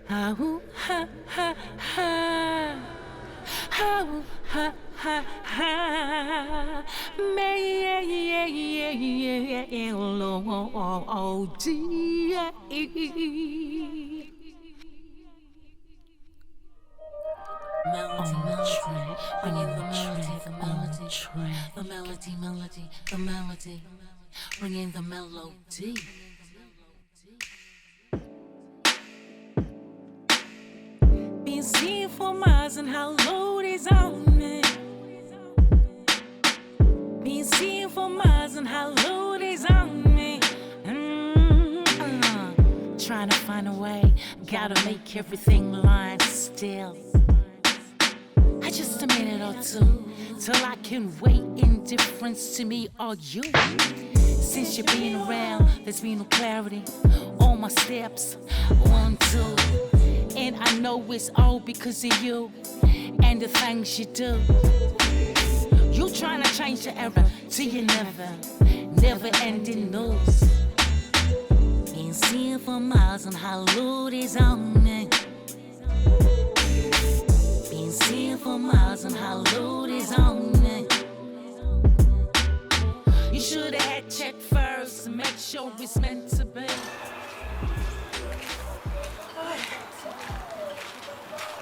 Ha ha ha ha. Ha ha ha ha. Melody, melody, bringing the melody, the melody, the melody, melody, the melody, bringing the melody. Been seeing for miles and how low is on me. Been seeing for miles and how low is on me. Trying to find a way, gotta make everything line still. Just a minute or two till I can wait. Indifference to me or you. Since you've been around, there's been no clarity on my steps. 1, 2, and I know it's all because of you and the things you do. You trying to change the era to your never ending news. Been seeing for miles on how low is on me. Been seeing for miles on how low is on me. You should've had checked first to make sure it's meant to be.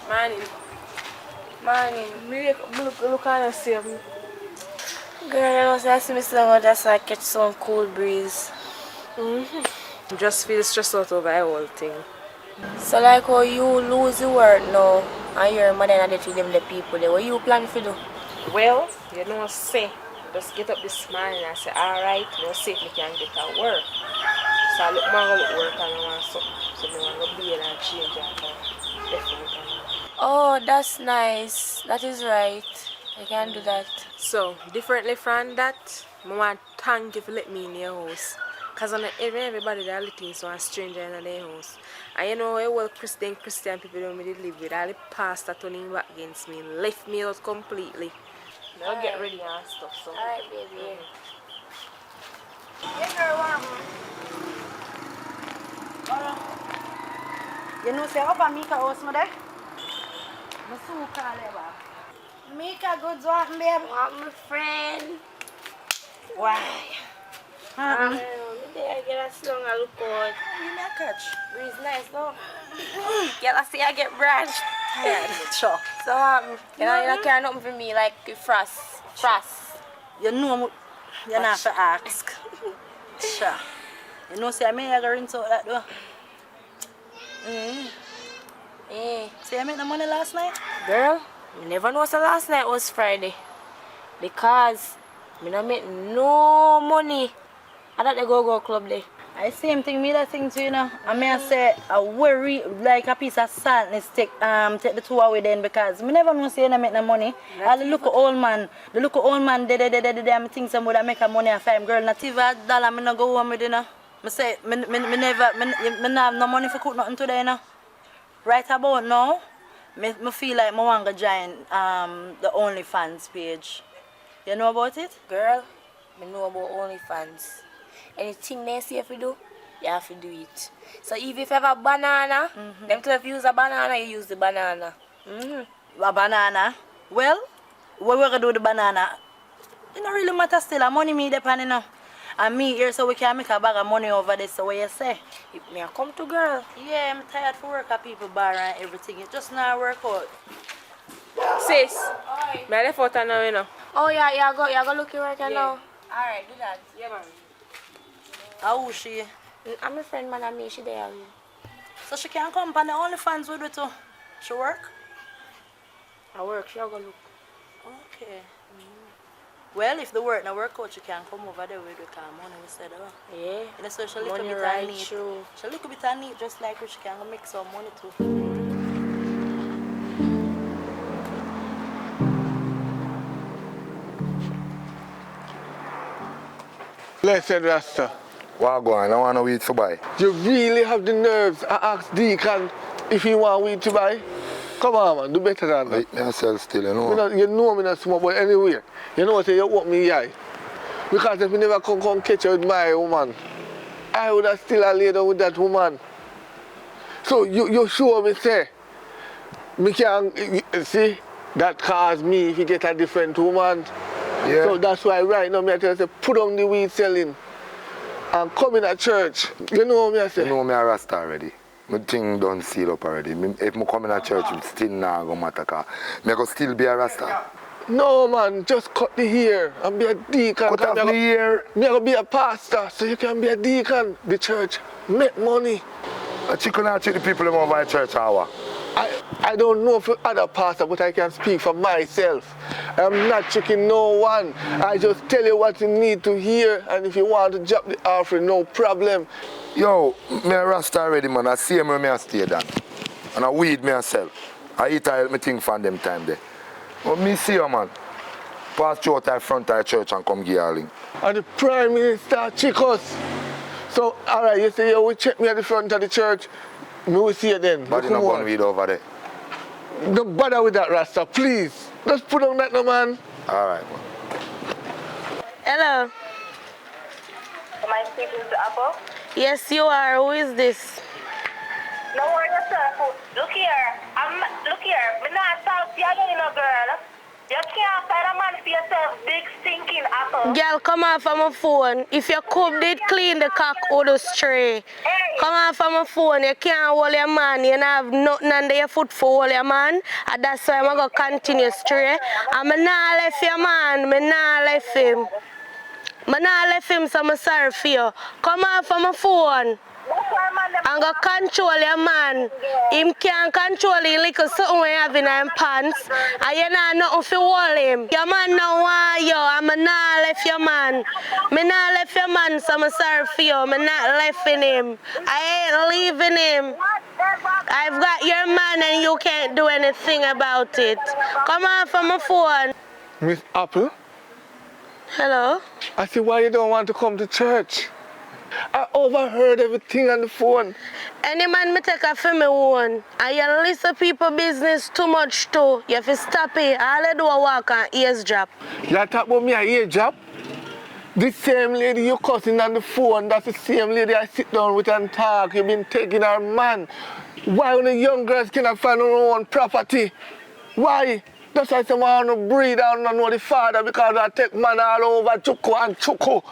Morning. Look on and see him. Girl, I see me sitting just like catch some cool breeze. Just feel stressed out over the whole thing. So like how you lose the work now and your mother and they them the people there, what you plan to do? Well, you know, say, just get up this morning and say, alright, let's see if we can get a work. So I look more at work and I want something. So I want to be able to change that. Definitely. Oh, that's nice. That is right. I can do that. So, differently from that, I want to thank you for letting me in your house. Because everybody that lives so a stranger in their house. And you know, all Christian people don't really live with. All the pastor turning back against me and left me out completely. I'll get ready and stuff. So. Alright, baby. Yes, girl, you know, say, how about Mika house, mother? I'm so call her. Mika, good one, babe. Want my friend? Why? I get a slung a look out. You not catch. Breeze nice, no? Girl, I see I get branched. Tired, sure. So, you know, you can't nothing for me like frost. You know, you not to ask. Sure. You know, say, I may have rinse out that though. See, I made the money last night? Girl, I never know so last night was Friday. Because I don't make no money at the go-go club there. I same thing, me that thing too, you know. I may say I worry like a piece of salt and take the two away then because I never know say I make no money. All the look old man, they I'm think somebody make a money off him. Girl, not even $1 I no go home with you know. I say me never have no money for cook nothing today, you know. Right about now, me feel like I want to join the OnlyFans page. You know about it? Girl, I know about OnlyFans. Anything they say if you do, you have to do it. So if you have a banana, them tell if you use a banana, you use the banana. A banana? Well, what we're going to do with the banana? It don't really matter still. Money me depend, you know. And me here so we can make a bag of money over this. So what you say? If me I come to girl. Yeah, I'm tired for work at people bar and everything. It just not work out. Sis, may I left out now, you know? Oh yeah, you go look your work now. Alright, do that. Yeah, man. How is she? I'm a friend man and me, she there. So she can come and the OnlyFans with it too. She work? I work, she go look. Okay. Well, if the work not work out, she can come over there with the money instead of. Yeah. And so she look a Money bit right neat. through. She look a bit neat just like her. She can go make some money too. Blessed Rasta. Wagwan, I want to weed to buy. You really have the nerves to ask Deacon if he want weed to buy? Come on, man, do better than that. Like myself still, you know. You know me not smoke, but anyway, you know what, you want me eye. Because if you never come catch you with my woman, I would have still laid down with that woman. So you sure me say, me can, see, that cause me if you get a different woman. Yeah. So that's why right now me I tell you, say, put on the weed selling and come in at church. You know what me I say? You know me a Rasta already. My thing done seal up already. If I come in a church, it still not going to matter. Cause I go still be a Rasta. No man, just cut the hair and be a deacon. Cut off the hair. Me I go be a pastor, so you can be a deacon. The church make money. A chicken and treat the people over at church hour. I don't know for other pastors, but I can speak for myself. I'm not tricking no one. I just tell you what you need to hear, and if you want to drop the offering, no problem. Yo, me a Rasta already, man. I see me I stay down. And I weed myself. I eat I help me think from them time there. But me see you, man. Pass through out front of the church and come give you a link. And the Prime Minister check us. So, all right, you say you will check me at the front of the church. Me will see you then. But you not going weed over there. Don't bother with that, Rasta, please. Just put on that, no man. All right, man. Hello. Am I speaking to Apple? Yes, you are. Who is this? No worry yourself. Look here. I'm not talking to you, you know, girl. You can't find a man for yourself, big stinking apple. Girl, come off of my phone. If your cup did clean the cock out of stray. Hey. Come off of my phone. You can't hold your man. You don't have nothing under your foot for hold your man. And that's why I'm going to continue stray. And I not left your man. I not left him. I not left him, so I'm sorry for you. Come off of my phone. I'm going to control your man. Him can't control the little something we have in his pants. And you know nothing to hold him. Your man don't want you. I'm not left your man. I'm not left your man, so I'm sorry for you. I'm not leaving him. I ain't leaving him. I've got your man and you can't do anything about it. Come on from my phone. Miss Apple? Hello? I see why you don't want to come to church. I overheard everything on the phone. Any man me take a for me one. And you listen people business too much too. You have to stop it. All they do is walk and eavesdrop. You talk about me a eavesdrop? The same lady you cussing on the phone, that's the same lady I sit down with and talk. You've been taking her man. Why when the young girls cannot find their own property? Why? That's why someone want to breed and not know the father because I take man all over Chuko and Chuko.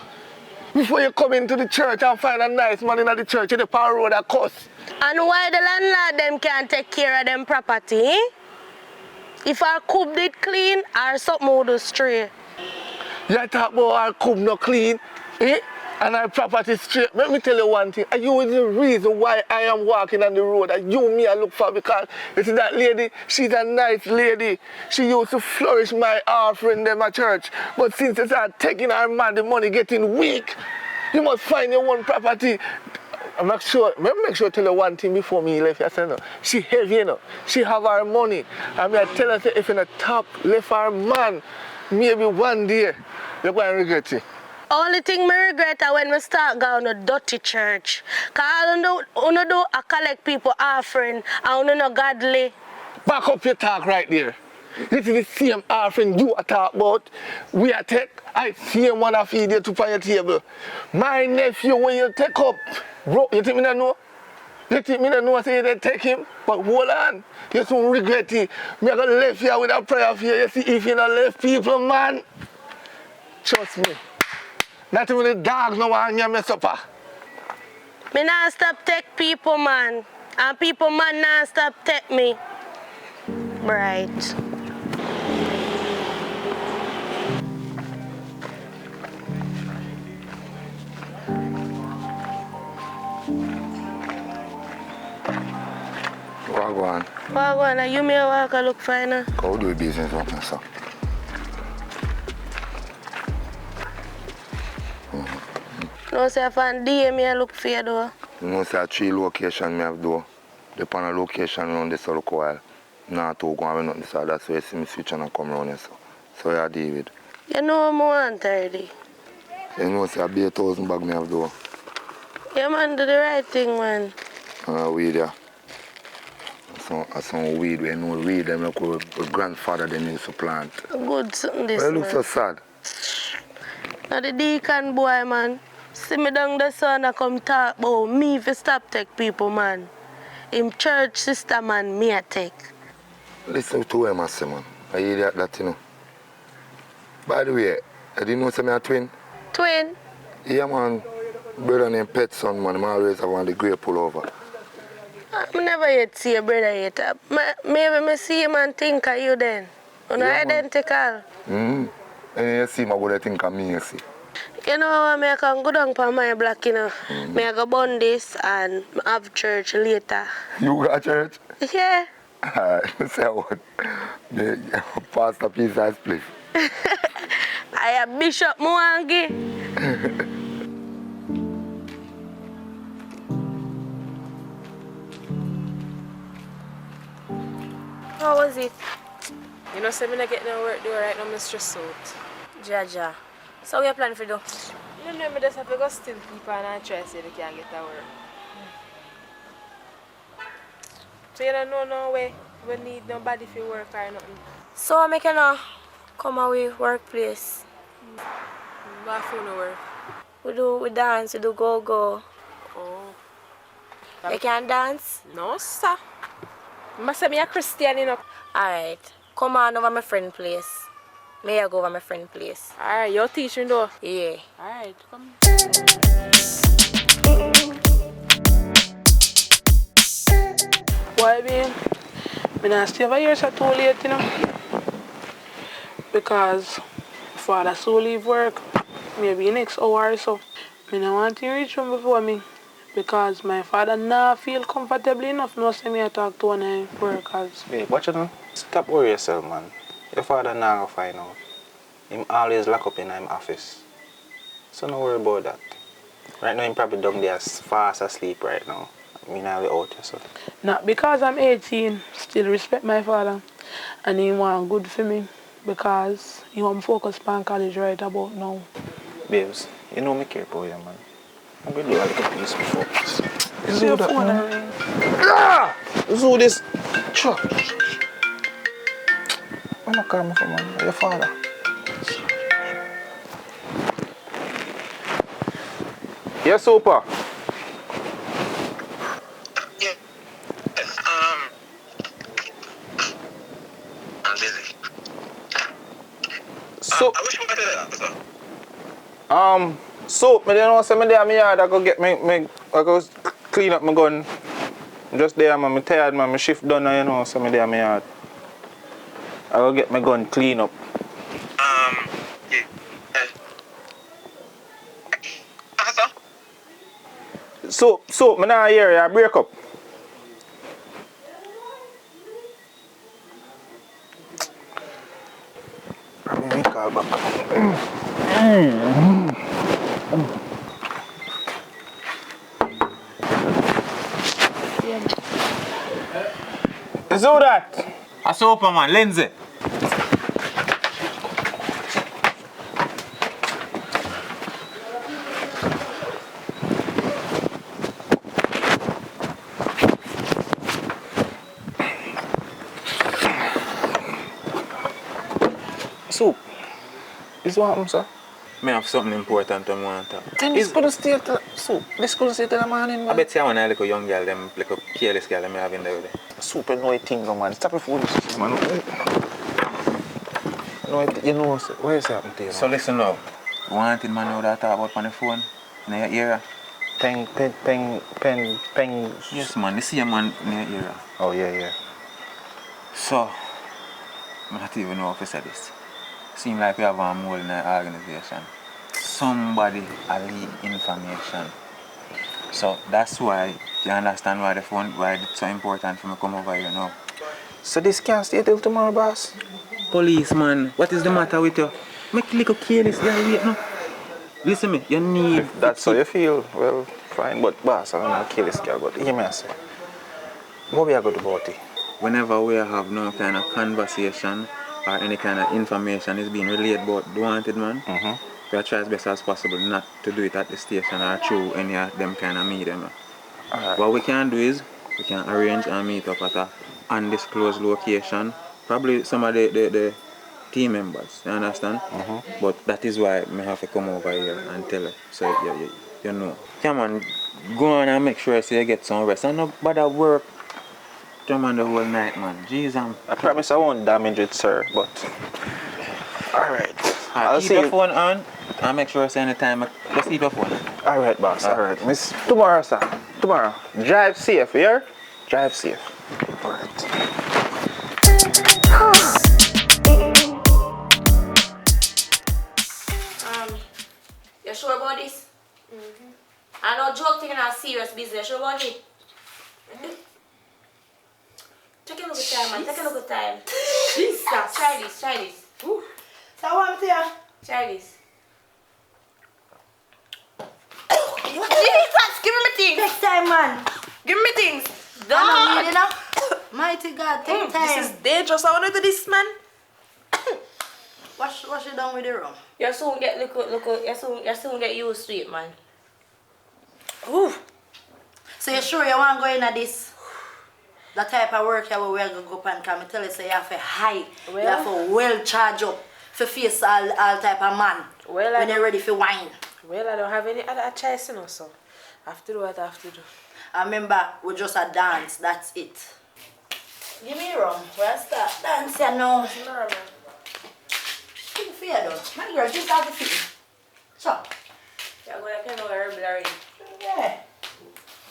Before you come into the church and find a nice man in the church, in the power road a cuss. And why the landlord them can't take care of them property? Eh? If our coop did clean or something would do straight. You talk about our coop not clean, eh? And our property straight. Let me tell you one thing. And you is the reason why I am walking on the road. And you me I look for because you see that lady, she's a nice lady. She used to flourish my offering in my church. But since they start taking her man, the money getting weak. You must find your own property. Make sure tell you one thing before me left. I said no. She heavy, you know. She have her money. And I tell her say, if in the top left her man, maybe one day you're going to regret it. Only thing I regret is when we start going to dirty church. Because all you do is collect people offering and you not godly. Back up your talk right there. This is the same offering you are talk about. We are take, I see him one feed you to on your table. My nephew, when you take up, bro, you think me not know? You think me not know say they take him? But hold on, you soon regret it. Me are gonna leave here with a prayer for you. You see, if you not left people, man, trust me. Not even the dogs no want you mess up. Me not stop take people, man. And people, man, not stop take me. Right. Wagwan. Wagwan, you may walk and look fine. How do you business up, sir? No, say if I DM me, I look for you, though. You know, say 3 locations I have do. Depend on the location around this a look while. Not to go and nothing, so that's why you see me switch and come around here, so you deal with. You know I'm 130. You know, say I be 1,000 bag me have do. Yeah, man, do the right thing, man. Weed, yeah. Some weed, we know weed, them like our grandfather them used to plant. Good something this, Well, it man. looks so sad. Now the deacon boy, man. See me down the sun and come talk about me if you stop take people, man. him church sister man me a take. Listen to him, I say, man. I hear that, you know. By the way, I didn't know say me a twin. Twin? Yeah, man. Brother named Pet Son, man. I always have one of the great pullover. I never yet see a brother yet. Maybe me see him and think of you then. You know, Yeah, man. identical. And you see him, I would think of me, you see. You know, I can go down for my block, you know. I go burn this and have church later. You got church? Yeah. Alright, say what? Pastor Peace and Spliff. I am Bishop Mwangi. How was it? You know, say me not get no work do right now, I'm stressed out. Jaja. So what you plan for do? You know, I just have to go still people and try to see if they can get that work. So you don't know no way we need nobody for work or nothing. So I make you know come away workplace. What for no work? We dance, we do go-go. Oh. You can dance? No, sir. I must say me a Christian, you know. Alright. Come on over my friend place. May I go over my friend place? Alright, you're teaching though? Yeah. Alright, come. Why, babe? I not stay over here so too late, you know. Because father so leave work, maybe next hour or so. I don't want to reach home before me. Because my father not feel comfortable enough no say me I talk to one of the workers. Babe, watch it now. Stop worrying yourself, man. Your father now gonna find out. Him always lock up in his office. So don't worry about that. Right now, him probably down there fast asleep right now. I mean, I'll be out here, so. Not because I'm 18, still respect my father. And he want good for me. Because he want focus on college right about now. Babes, you know me care about you, man. I'm going to do a little piece before. See your phone ring. Ah! Let's do this. Sure. I'm not coming from man. Your father. Yes, super. Yeah. I'm busy. So, I wish you were there, officer. so, I don't know, say me there in my yard, I go get I go clean up my gun. Just there, man, I'm tired, man, my shift done, you know, so me there in my yard. I go get my gun clean up. Yeah. Officer? So, me not hear you, break up. Let me call back. Let's do that. I saw man, Lindsay. Soup. This what happened, sir? I have something important I want to talk. Then this couldn't stay till soup. This couldn't stay till the morning, I man. bet you want a little young girl, them like a careless girl them have in there. Soup and no thing, man. Stop your foolishness, man. No, you know what is happening to you? So listen now. Wanted man know that talk about on the phone in your ear. Peng. Yes man, you see a man in your ear. Oh yeah. So I don't even know if I said this. Seem like we have a mole in the organization. Somebody a leak information. So that's why you understand why it's so important for me to come over here now. So this can't stay till tomorrow, boss? Policeman, what is the matter with you? Make a little careless girl wait now. Listen me, you need... If that's how you feel, well, fine. But boss, I don't know kill this girl, but hear me I say. What we are going to do about it? Whenever we have no kind of conversation or any kind of information is being relayed about the wanted man, we try as best as possible not to do it at the station or through any of them kind of medium. Right. What we can do is, we can arrange and meet up at a undisclosed location. Probably some of the team members, you understand? But that is why I have to come over here and tell her. So you know. Come on, go on and make sure so you get some rest. And no bother work your man the whole night, man. Jeez, I promise I won't damage it, sir, but... Alright. I'll keep your phone on and make sure say anytime. Just keep your phone. Alright, boss. Alright. Miss, tomorrow, sir. Tomorrow. Drive safe, here? Drive safe. Alright. You sure about this? I know joke taking a serious business. Sure about it? Take a look at time, man. Take a look at time. Jesus. Try this. So what I'm here? Try this. Jesus, give me my things. Take time, man. Give me my things. I don't need it now. Mighty God, take time. This is dangerous. I want to do this, man. What you done with the rum? You soon get you soon get used to it, man. Ooh. So you sure you want to go into this? The type of work you will go up and come tell you say you have to high. You have to well charge up for face all type of man. Well, when you're ready for wine. Well, I don't have any other choice, you know, so I have to do what I have to do. I remember we just a dance, that's it. Give me rum. Where I start dance you know. Give me fear though. My girl, just have the feet. So. You're going to know herb already. Yeah.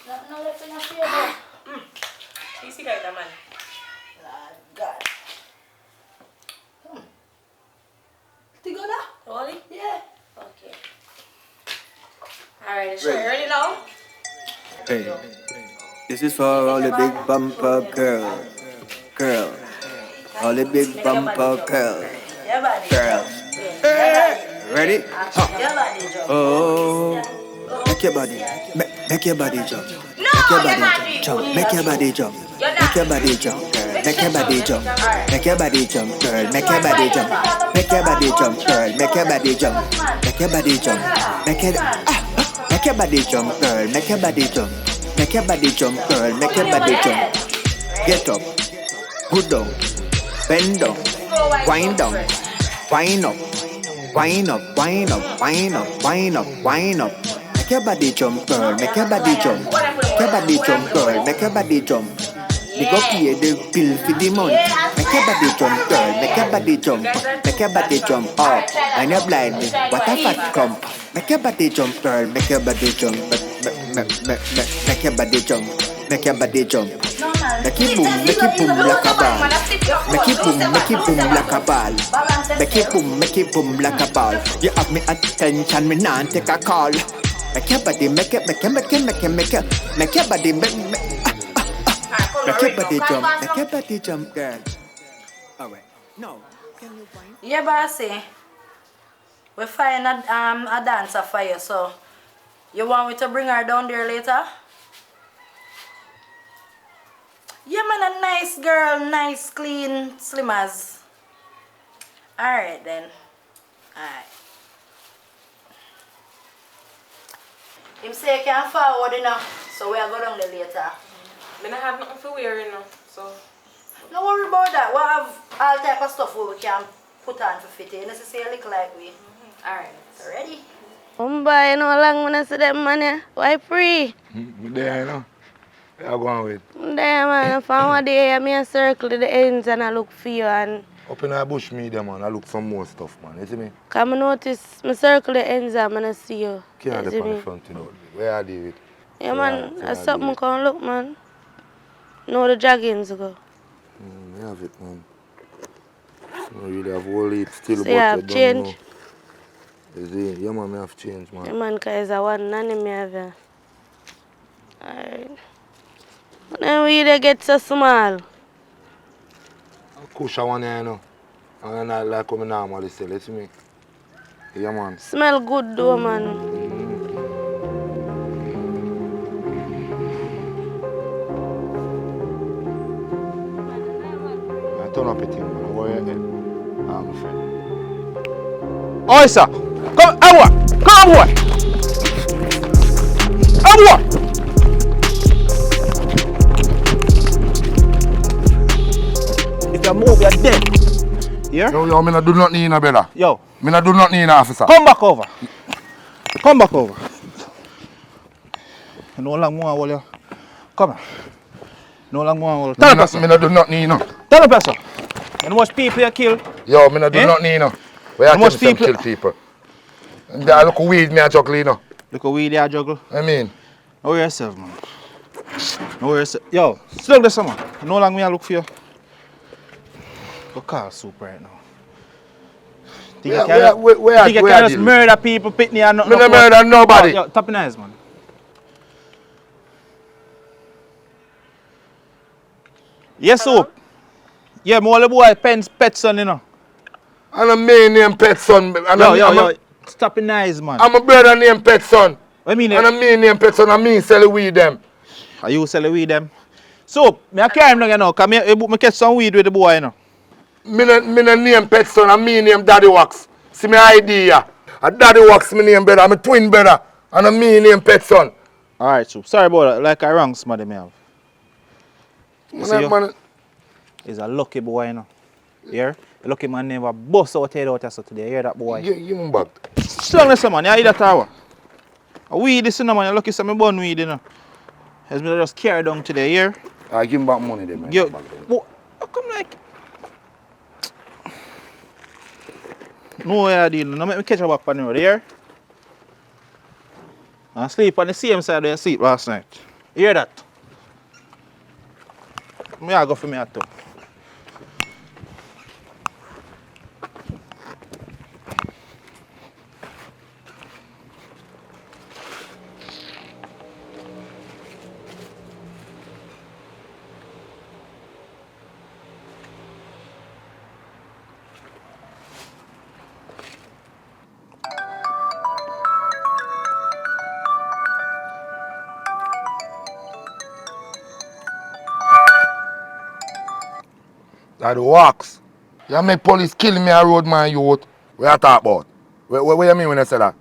Nothing left in your fear though. You see that, man? Lord God. Together? Rolling? Yeah. Okay. Alright, sure. Ready now? Hey, this is for all the big bumper girls. All the big bumper girls. Ready? Oh, make your body jump. Make your body jump. Make your body jump, girl. Make your body jump. Make your body jump, girl. Make your body jump. Make your body jump, girl. Make your body jump. Make your body jump. Make your body jump, girl. Make your body jump. Make your body jump, girl. Make your body jump. Get up, good down, bend down, wind down, wind up, wind up, wind up, wind up, wind up, wind up. Make your body jump, girl. Make your body jump. Make your body jump, girl. Make your body jump. We go pay the bill for the month. Make your body jump, girl. Make your body jump. Make your body jump. Oh, and you're blind. What a fat crump. Make your body jump, girl. Make your body jump. Make your body jump. Make your body jump. Make it boom like a ball. Make it boom like a ball. Make it boom like a ball. You have me attention, me nah take a call. Make your body, make your body, make your body jump, girl. Alright, no. Can you find? Yeah, bossy. We find a dancer for you, so you want me to bring her down there later? Yeah, man, a nice girl, nice, clean, slim as. Alright then. Alright. Him say you can forward enough, so we'll go down there later. I don't have nothing for wear, you know, so... No worry about that. We have all type of stuff we can put on for fit. You necessarily look like we. Alright, so ready? Boy, you know how long when I see them man here? Why free? There, you know. Where you going with? There, man. From one day, I circle the ends and I look for you. And Up in the bush media, man, I look for more stuff, man. You see me? come notice, I circle the ends and I see you. Can't You look see on me? the front, you know. Where are they with? Yeah, man. That's something can look, man. Know the joggings go. I have it, man. I don't really have all it still, So but you have don't change? know. You see? Yeah, man, I have change, man. Yeah, man, because it's a one nanny me have here. Alright. But then we they get so small. Kush, I want you know. And not like how I normally sell, you see me? Yeah, man. Smell good though, man. I turn up a thing, man. Where you head? I'm a friend. Oi, sir. Come, aboard. Come aboard. Aboard. If you move, you're dead. Yeah? Yo, I do not need a brother. Yo. I do not need an officer. Come back over. Come back over. You know how long more I will you? Come on. No long more. Tell us, Me not do nothing, you know. Tell us, sir. And how much people you kill? Yo, me not do nothing, you know. Where How I much tell me some kill people. And I look weed me a juggle, you know. Look at weed you juggle. I mean. Know yourself, man. Know yourself. Yo, sit down there, man. No long me I look for you. Go call soup right now. Think you can just murder people, pitney and nothing? Me not murder nobody. Yo, tap in eyes, man. Yes, soup. Yeah, my boy pet son, you know. And a man named Pet Son. Yo, stop in eyes, man. I'm a brother named Pet Son. What mean? And a man named Pet Son, and me sell weed them. Are you selling weed them? So, me carry him down, you know, because me catch some weed with the boy, you know. Me no name Pet Son, and me name Daddy Wax. See my idea. A Daddy Wax me name brother, I'm a twin brother. And a me name Pet Son. Alright, so sorry about that. Like I wrong, somebody me have. You see you? He's a lucky boy, you know. You hear? A lucky man never bust out head out so today. You hear that boy? Give him back. Strong listen, man. You hear that tower? A weed this, you know, man. You lucky some me bun weed, you know. As me just carry down today, you hear? I give him back money then, man. Yo, how come like... No way I deal. No make me catch a back on the road, you hear? I sleep on the same side where I sleep last night. You hear that? Me I go for me at too. That Wax. You make police kill me a road, man, youth. What you talk about? What you mean when you say that?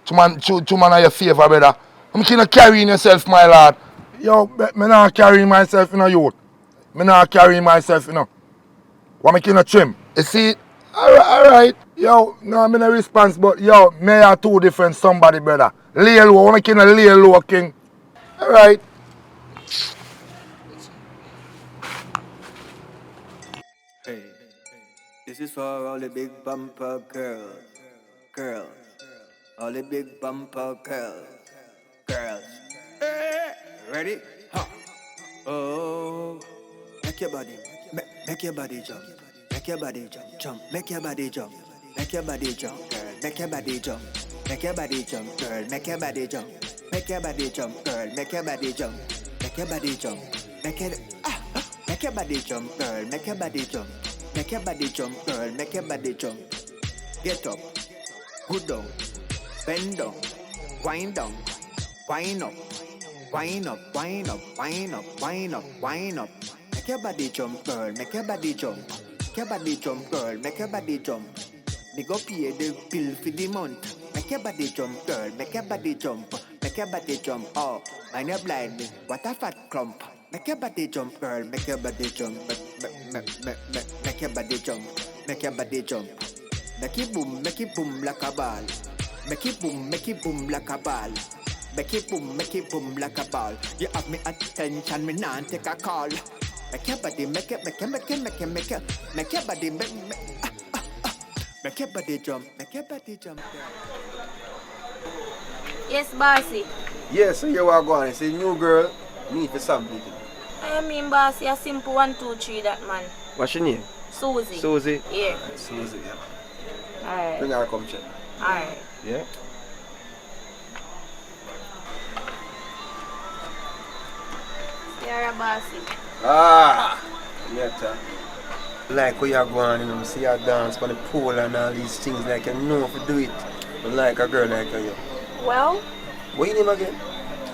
Two man are your favor, brother. I'm not carrying yourself, my lad. Yo, me not carrying myself, you know, youth. Me not carrying myself, you know. What make you no trim? You see? Alright. Yo, no, I'm in a response, but yo, me are two different somebody, brother. Lay low, what make you no lay low, king? Alright. Hey, this is for all the big bumper girls, all the big bumper girls. Hey, ready? Ha. Oh, make your body jump, make your body jump, make your body jump, make your body jump, girl, make your body jump, make your body jump, girl, make your body jump, make your body jump, girl, make your body jump, make your body jump, make your make your body jump, girl, make your body jump. Make your body jump, girl, make your body jump. Get up, good down, bend down, wind down, wind up, wind up, wind up, wind up, wind up, wind up. Make your body jump, girl, make your body jump. Make your body jump, girl, make your body jump. Me go pay the bill for the month. Make your body jump, girl, make your body jump. Make your body jump, oh, mind you blind me, what a fat clump. Make your body jump, girl, make your body jump. Make your body jump, make your body jump. Make it boom like a ball. Make it boom like a ball. Make it boom like a ball. You have me attention, me nah take a call. Make your body, make your body, make your body jump, make your body jump. Yes, bossy. Yes, so you are going. It's a new girl. Meet for something. I mean, bossy, a simple 1, 2, 3 that man. What's your name? Susie. Susie? Yeah. Right, Susie, yeah. Alright. Bring her come check. Alright. Yeah? You're a bossy. Ah! Yeah, like how you're going, you know, see her dance on the pool and all these things, like you know if you do it. But like a girl like you. Well? What your name again?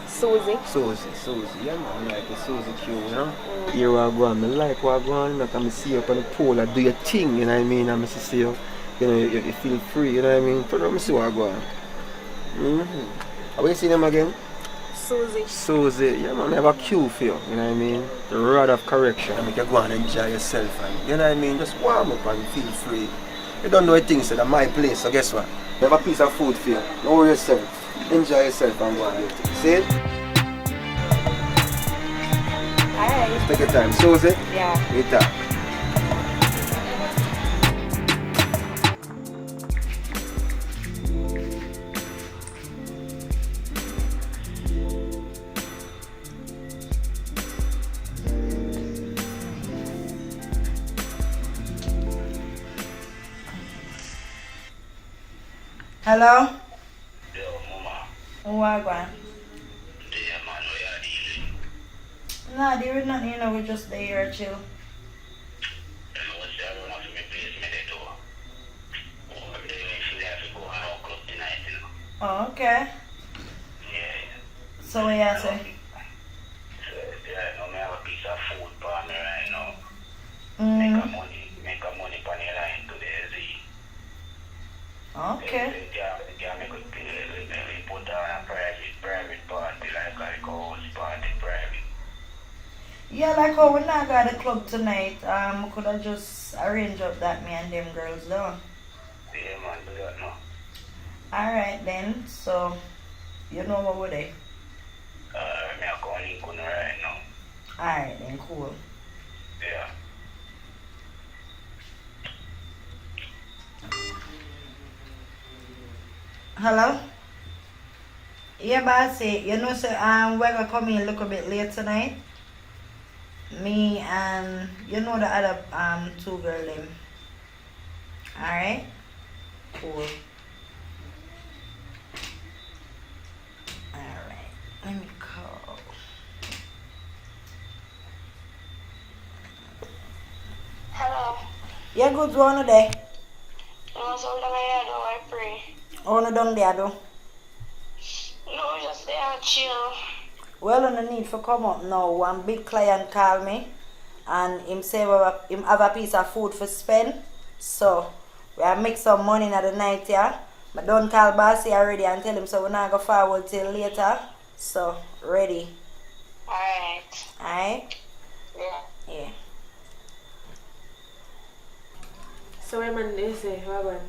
Susie. Susie, yeah man, like a Susie Q, you know? Here I go on, I like what I go on, you know, I see you up on the pool, I do your thing, you know what I mean? I see you, you know, you feel free, you know what I mean? But let me see what I go on. How you see them again? Susie, yeah man, I have a cue for you, you know what I mean? The rod of correction, I make you go and enjoy yourself, and you know what I mean? Just warm up and feel free. You don't know things, so that's my place, so guess what? I have a piece of food for you, don't worry yourself. Enjoy yourself and go and do it. See it? Alright. Alright. Just take your time. Susie? Yeah. Wait up. Hello? Yo, mama. What going? Yeah, man, we are dealing. Nah, there is nothing, you know, we're just there here chill. You know what's the other one for me, please, me there too. Oh, I'm doing actually have to go on our club tonight, you know. Oh, okay. Yeah. So what you say? So, right now, I have a piece of food for me right now. Mm. Make a money for the line today, see. Okay. Yeah, make a put on a private party, like a house party private. Yeah, like how we not got the club tonight, we could have just arranged up that me and them girls down. Yeah, man, do that now. Alright then, so you know what we're there. Me a go link on right now. Alright then, cool. Yeah. Hello? Yeah, bossy, you know, so we're gonna come in a little bit late tonight. Me and you know the other two girl them. Alright? Cool. Alright. Let me call. Hello. Yeah, good one there. No, so long I do, I pray. Oh, no, down there, though. No, just stay and chill. Well, on the need for come up now. One big client call me and him say him have a piece of food for spend. So we have make some money in the night, yeah. But don't call bossy already and tell him so we're not go forward till later. So ready. Alright. Alright? Yeah. Yeah. So what man they say, what man?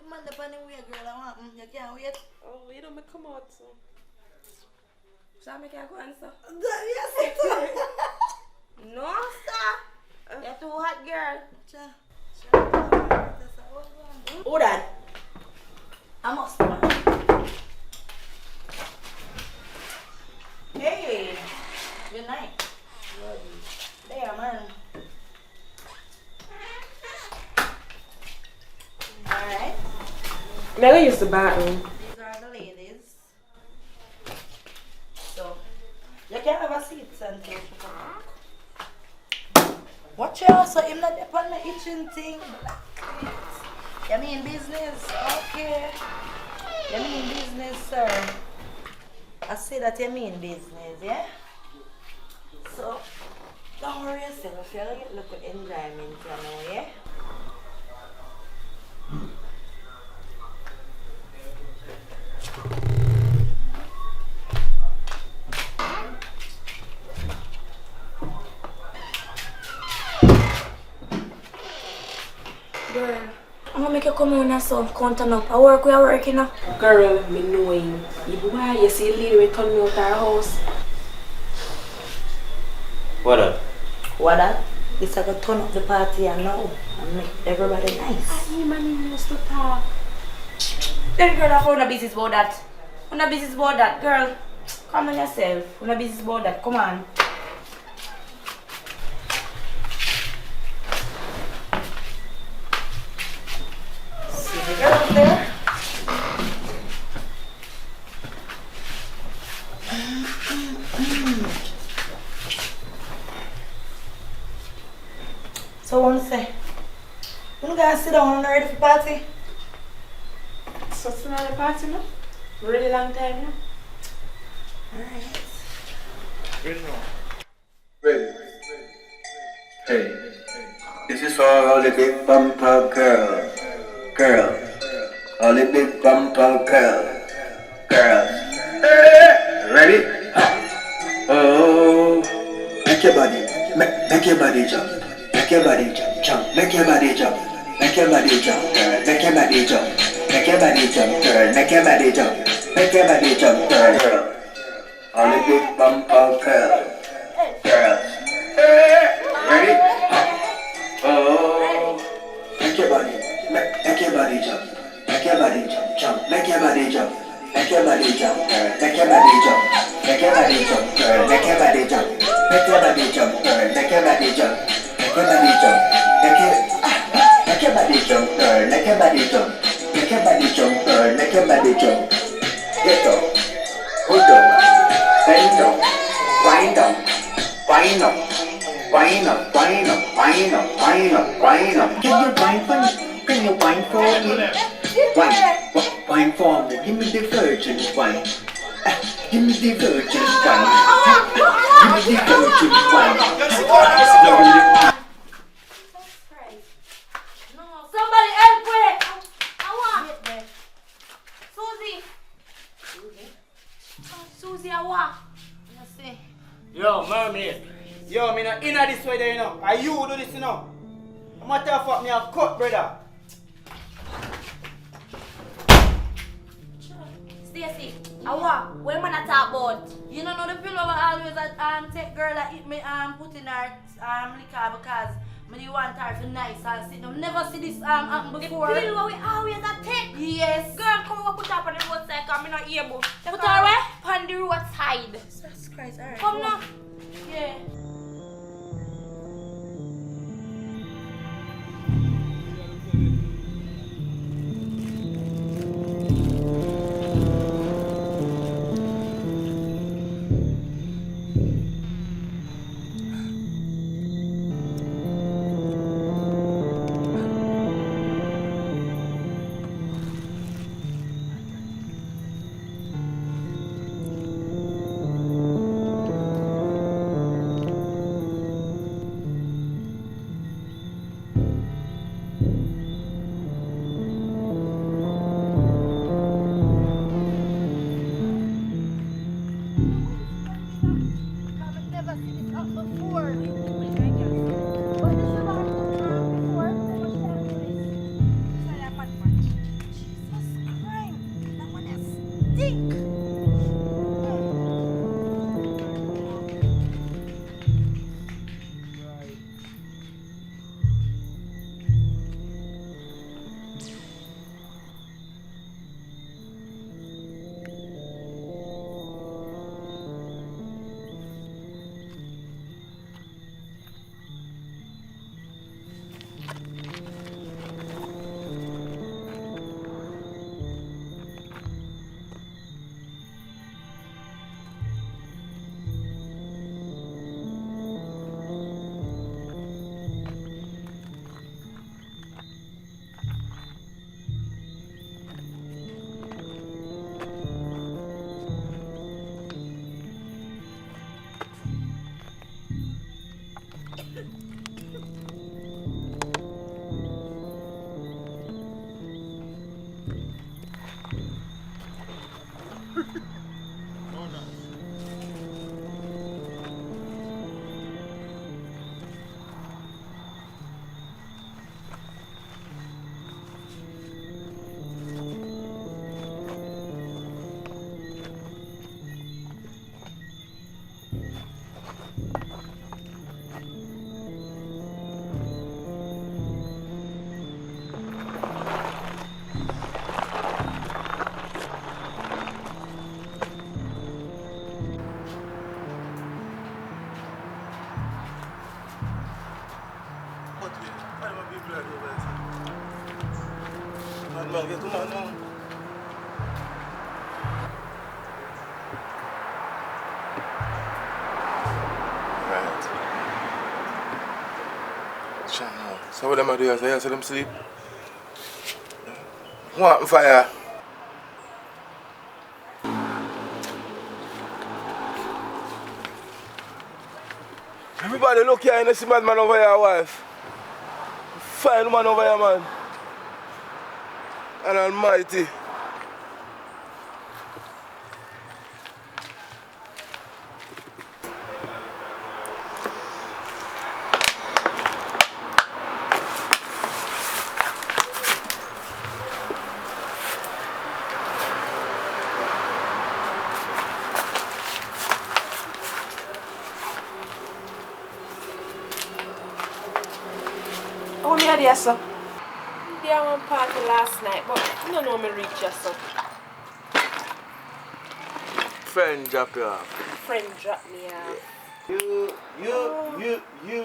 Man, the funny way, girl, I want you can't wait. Oh, you don't come out so. Shall I make you go answer? Yes, it No, sir. You're too hot, girl. Who that? I must one. Hey, good night. There, man. Alright. I'm gonna use the bathroom. These are the ladies. So, you can have a seat until she come. Watch out, so him not upon the itching thing. You mean business? Okay. You mean business, sir? I say that you mean business, yeah? So, don't worry yourself. You'll get look at enjoyment, you know, yeah? Girl, I'm gonna make you come on and so counting up. I work, we are working now. Girl, me know him. Why you see a lady we turn me out our house? What up? What up? It's like a turn up the party and now and make everybody nice. Hey man, used to talk. Then girl, I found a business about that. On a business about that, girl. Come on yourself. On a business about that. Come on. See the girl up there? So what I say? You guys sit down and ready for party? So it's not a party now? Really long time now? Alright. Ready. Hey. This is for all the big bumper girls. All the big bumper girls. Hey. Ready? Oh. Make your body, make your body jump. Make your body jump. Make your body jump. Make your body jump, girl. Make your body jump. Make your body jump, girl. Make your body jump. Make your body jump, girl. All the big bumper girl. girls. Ready? Oh, make your body, make your body jump, make your body jump, make your body jump, make your body jump, girl, make your body jump, make your body jump, girl, make your body jump, make your body jump, girl, make your body jump, make your body jump, make your body jump, girl, make your body jump, make your body jump, girl, make your body jump. Get up, hold up, bend up, wind up, wind up. Wine up, wine up, wine up, wine up, wine up. Can you wine for me? Can you wine for me? Wine for me. Give me the virgin wine. Give me the virgin wine. Give me the virgin wine. Somebody help me! I want Susie, I want. Yo, mermaid. Yo, me not inna this way there, you know. Are you do this, you know? Matter of fact, me have cut, brother. Stacy, I want. When man I talk about? You know the pillow I always take girl that eat me put in her liquor because me want her for nice and sit down. Never see this happen before. The pillow we always take. Yes. Girl, come over put her on the roadside because I'm not able. Put her where? On the roadside. Jesus Christ, alright. Come now. Yeah. So what them do is I see them sleep. What fire? Everybody look here and see mad man over here, wife. Fine man over here, man. And almighty. there, sir. There one party last night, but I don't know me reach you, sir. Friend drop you off. Friend drop me off. You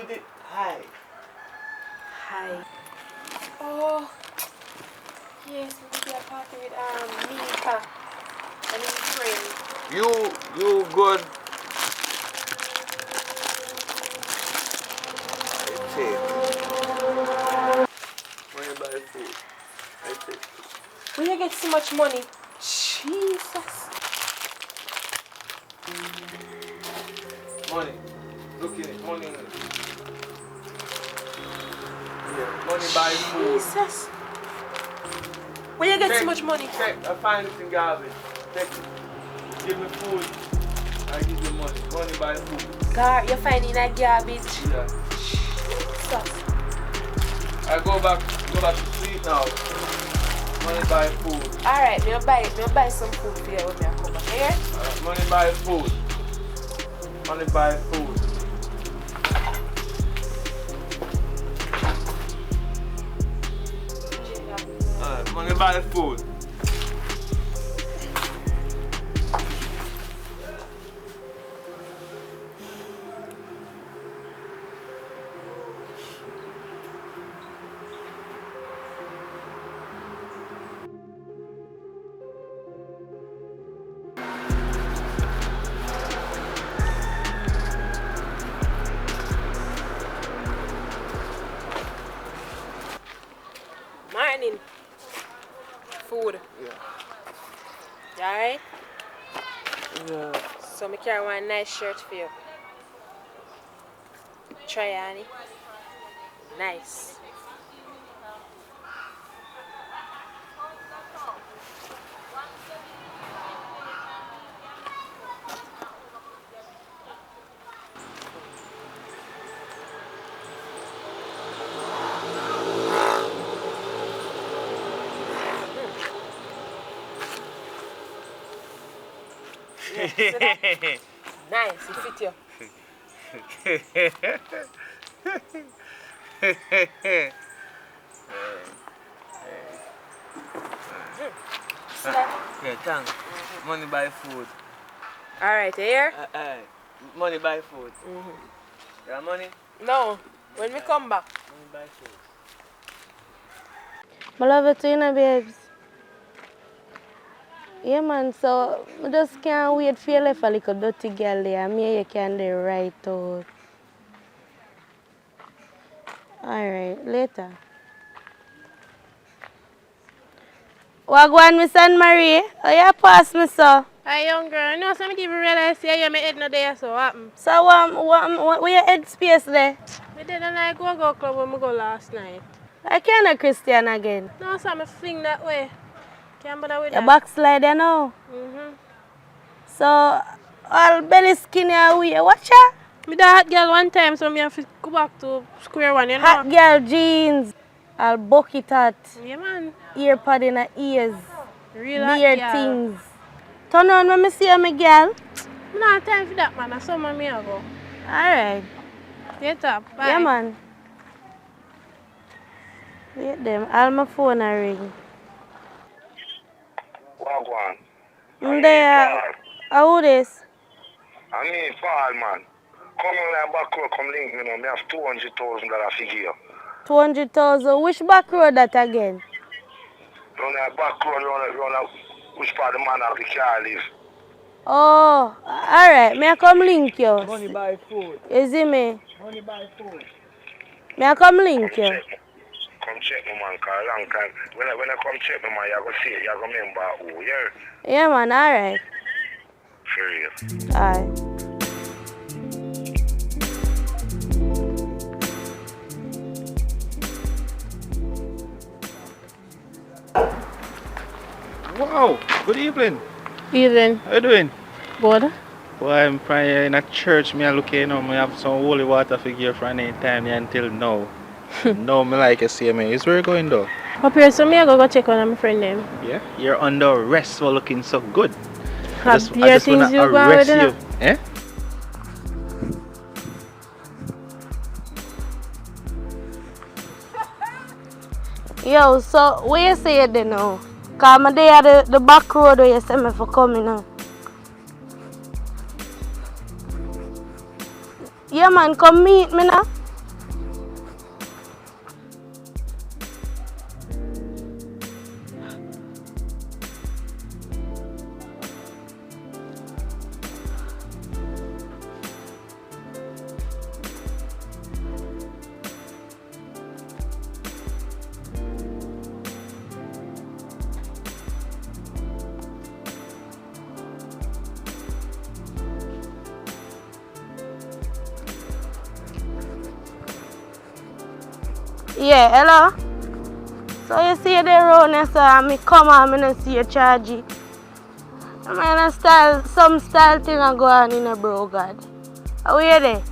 did. Hi. Hi. Oh, yes, we did a party with Mika and his friend. You good? I take. Money buy food. I take. Where you get so much money? Jesus. Money. Look at it. Money. Yeah, money buy food. Jesus. Where you get so much money? Check. I find it in garbage. Take it. Give me food. I give you money. Money buy food. God, you're finding that garbage. Yeah. Jesus. I go back to sleep now. Money buy food. Alright, me buy some food for you when I come back here. Money buy food. Money buy food. Money buy food. Morning. Food. Yeah. You alright? Yeah. So me carry one nice shirt for you. Try it, honey. Nice. Yeah, see that? Nice, it fit you. See that? Yeah, thanks. Money buy food. Alright, you hear? Money buy food. You have money? No, when we come back. Money buy food. I love you too, you know, babes. Yeah, man, so I just can't wait for you left a little dirty girl there. Me, you can do right out. Alright, later. Wagwan, Miss Anne Marie. Oh, you pass me, so. Hi, young girl. You know, something even realize you're my head no there, so what happened? So, where your head space there? I didn't like go club when I go last night. I can't a Christian again. No, so I'm fling that way. Can't bother with Your that. backslide, you know. So, all belly skinny away. Watch ya? Me that hot girl one time, so me have to go back to square one, you know? Hot girl jeans. I'll bucket hat. Yeah, man. Ear pad in her ears. Real hot Beard girl. things. Turn on when me see you, my girl. I don't have time for that, man. That's somewhere me I go. Alright. Later. Bye. Yeah, man. Wait them. All my phone a ring. Wagwan. I'm there. Who this? I mean, Paul, man. Come on, like back road, come link me now. Me have $200,000 figure. 200,000. Which back road that again? Run that back road, run which part of the man have the car live. Oh, alright. May I come link you? Money buy food. You see me? Money buy food. May I come link you? Come check me, man, cause a long time. When I come check me, man, you go see it, you go remember who, yeah? Yeah, man. Alright. For real. Alright. Wow, good evening. Evening. How you doing? Good. Well, I'm probably in a church. Me look you know, me have some holy water figure from any time until now. No, me like you see me. Is where you going though? Up here, so me I go check on my friend them. Yeah, you're under arrest for looking so good. Have I just things wanna you go arrest with, you. Eh? Yo, so where you say it then now? Cause I'm there at the back road where you send me for coming now. Yeah man, come meet me now. Yeah, hello? So you see the road now, so I me come on, I don't see you charge it. I mean, some style thing I go on in a bro, God. How are you there?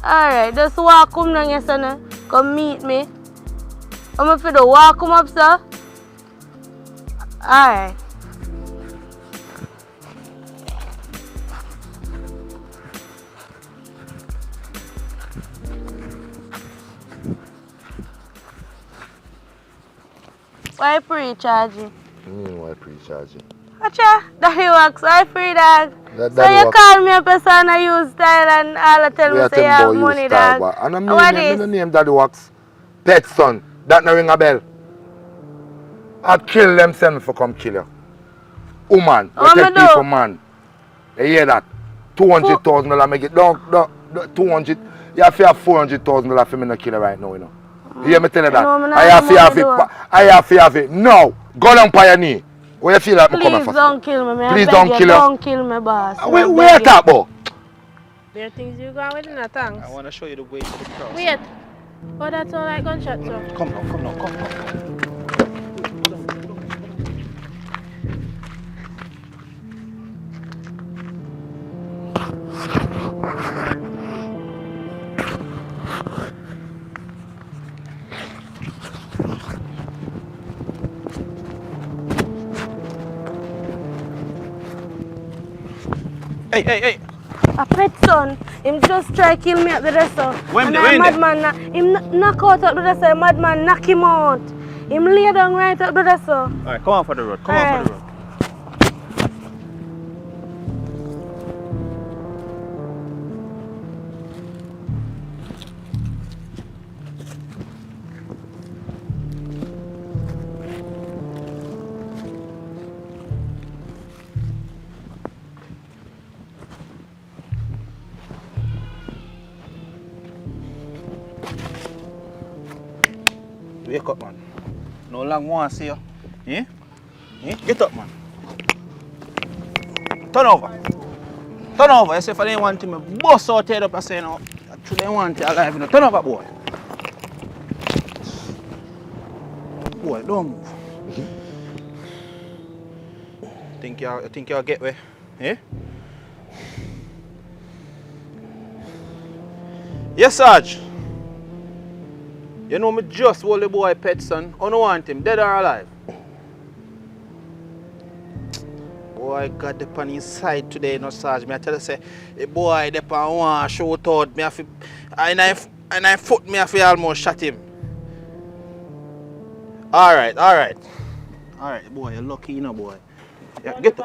Alright, just walk come down here, son. Come meet me. I'm going to walk come up, sir. Alright. Why pre-charging? I mean why pre-charging? Acha, that you works. Why free, dog? That So you works. call me a person I use style and all I tell me say you have money, dog. And I What mean, is? name Daddy Wax. Pet son. That no ring a bell. I'd kill them send for come kill you. Woman, you take people man. You hear that? $200,000 make it. Don't 200. You have to have $400,000 for me to kill you right now, you know. You hear me tell you that? I have to have it. No. Go down on your knee. Where you feel like me coming from? Please don't kill me. Please don't kill you. Don't kill me, boss. Where you talk about? There are things you go with in a tank. I want to show you the way to the cross. Wait. Oh, that's all like gunshot, so. Come now. Hey. A pet son, him just try to kill me at the dresser. When and a madman, him knock out at the dresser, a madman knock him out. Him lay down right at the dresser. Alright, come on for the road. Come on for the road. Wake up, man. No long want to see you. Eh? Get up, man. Turn over. You say if I didn't want him, bust out head up and say, no, I didn't want you alive. No. Turn over, boy. Boy, don't move. Think you'll get where? Eh? Yes, Sarge. You know me just hold the boy pet son. I don't want him dead or alive. Boy got the on his side today, no Sarge. Me I tell you say, the boy the on one shoot out. Me have to, and I foot me have to almost shot him. Alright, boy, you're lucky, you know, boy. Yeah, get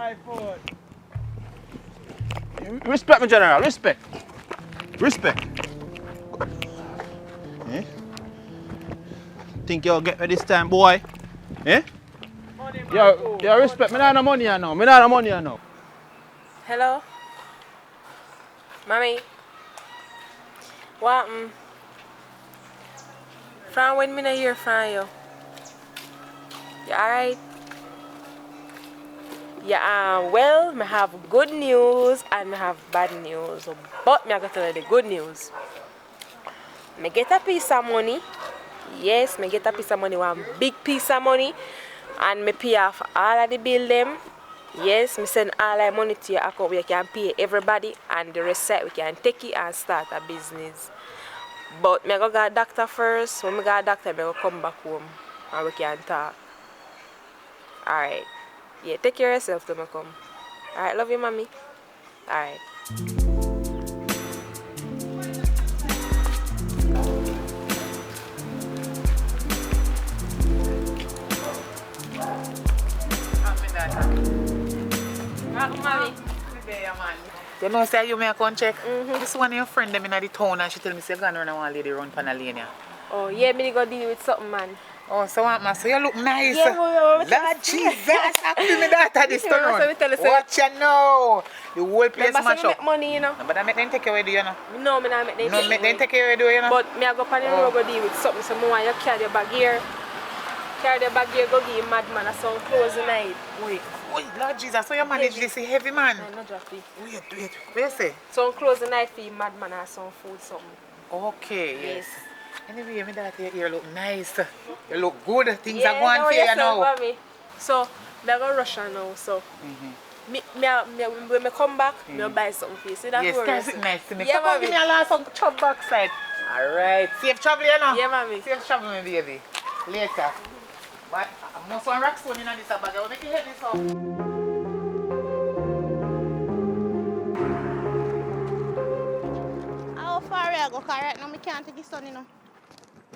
respect me, General. Respect. Eh? Think you'll get me this time, boy? Eh? You respect me. Not no money I know. Hello? Mommy? What? From when me not hear from you? You alright? Yeah, well, I have good news and I have bad news. But I got to tell you the good news. I get a piece of money. Yes, I get a piece of money, one big piece of money. And I pay off all of the bill them. Yes, I send all the money to your account where you can pay everybody. And the rest we can take it and start a business. But I go to a doctor first. When I go to a doctor, I go come back home and we can talk. Alright. Yeah, take care of yourself till I come. Alright, love you, mommy. Alright. You know, say you may come check. This one of your friend them in the town and she tell me say gonna run one lady run pan a lane. Oh, yeah, me go deal with something, man. Oh, so what, man? So you look nice. Yeah, Lord Jesus, happy me daughter this turn on. Watch you know. The whole place mash up. Make money, you know. No, but I make them take away, do you know? No, me not make them. No, make them take away, do you know? But me I go pan the road go deal with something. So more you carry your bag here. Carry the bag here, go give madman a some clothes tonight. Wait, Lord Jesus, so you manage this heavy man? No, not drop it. Wait, what you say? Some clothes tonight for you madman and some food, something. Okay, yes. Anyway, me daughter, you look nice. You look good. Things are going no, for you now. Mommy. So, me go rush now, so. When I come back, I'll buy something for you. See that? Yes, that's nice to me. Yeah, so come give me a last some chop backside. Alright. Safe travel, you know? Yeah, mommy. Safe travel, my baby. Later. But I must want rock stone in this bag. I will make you head this up. How far I go? Because right now I can't take the sun, you know.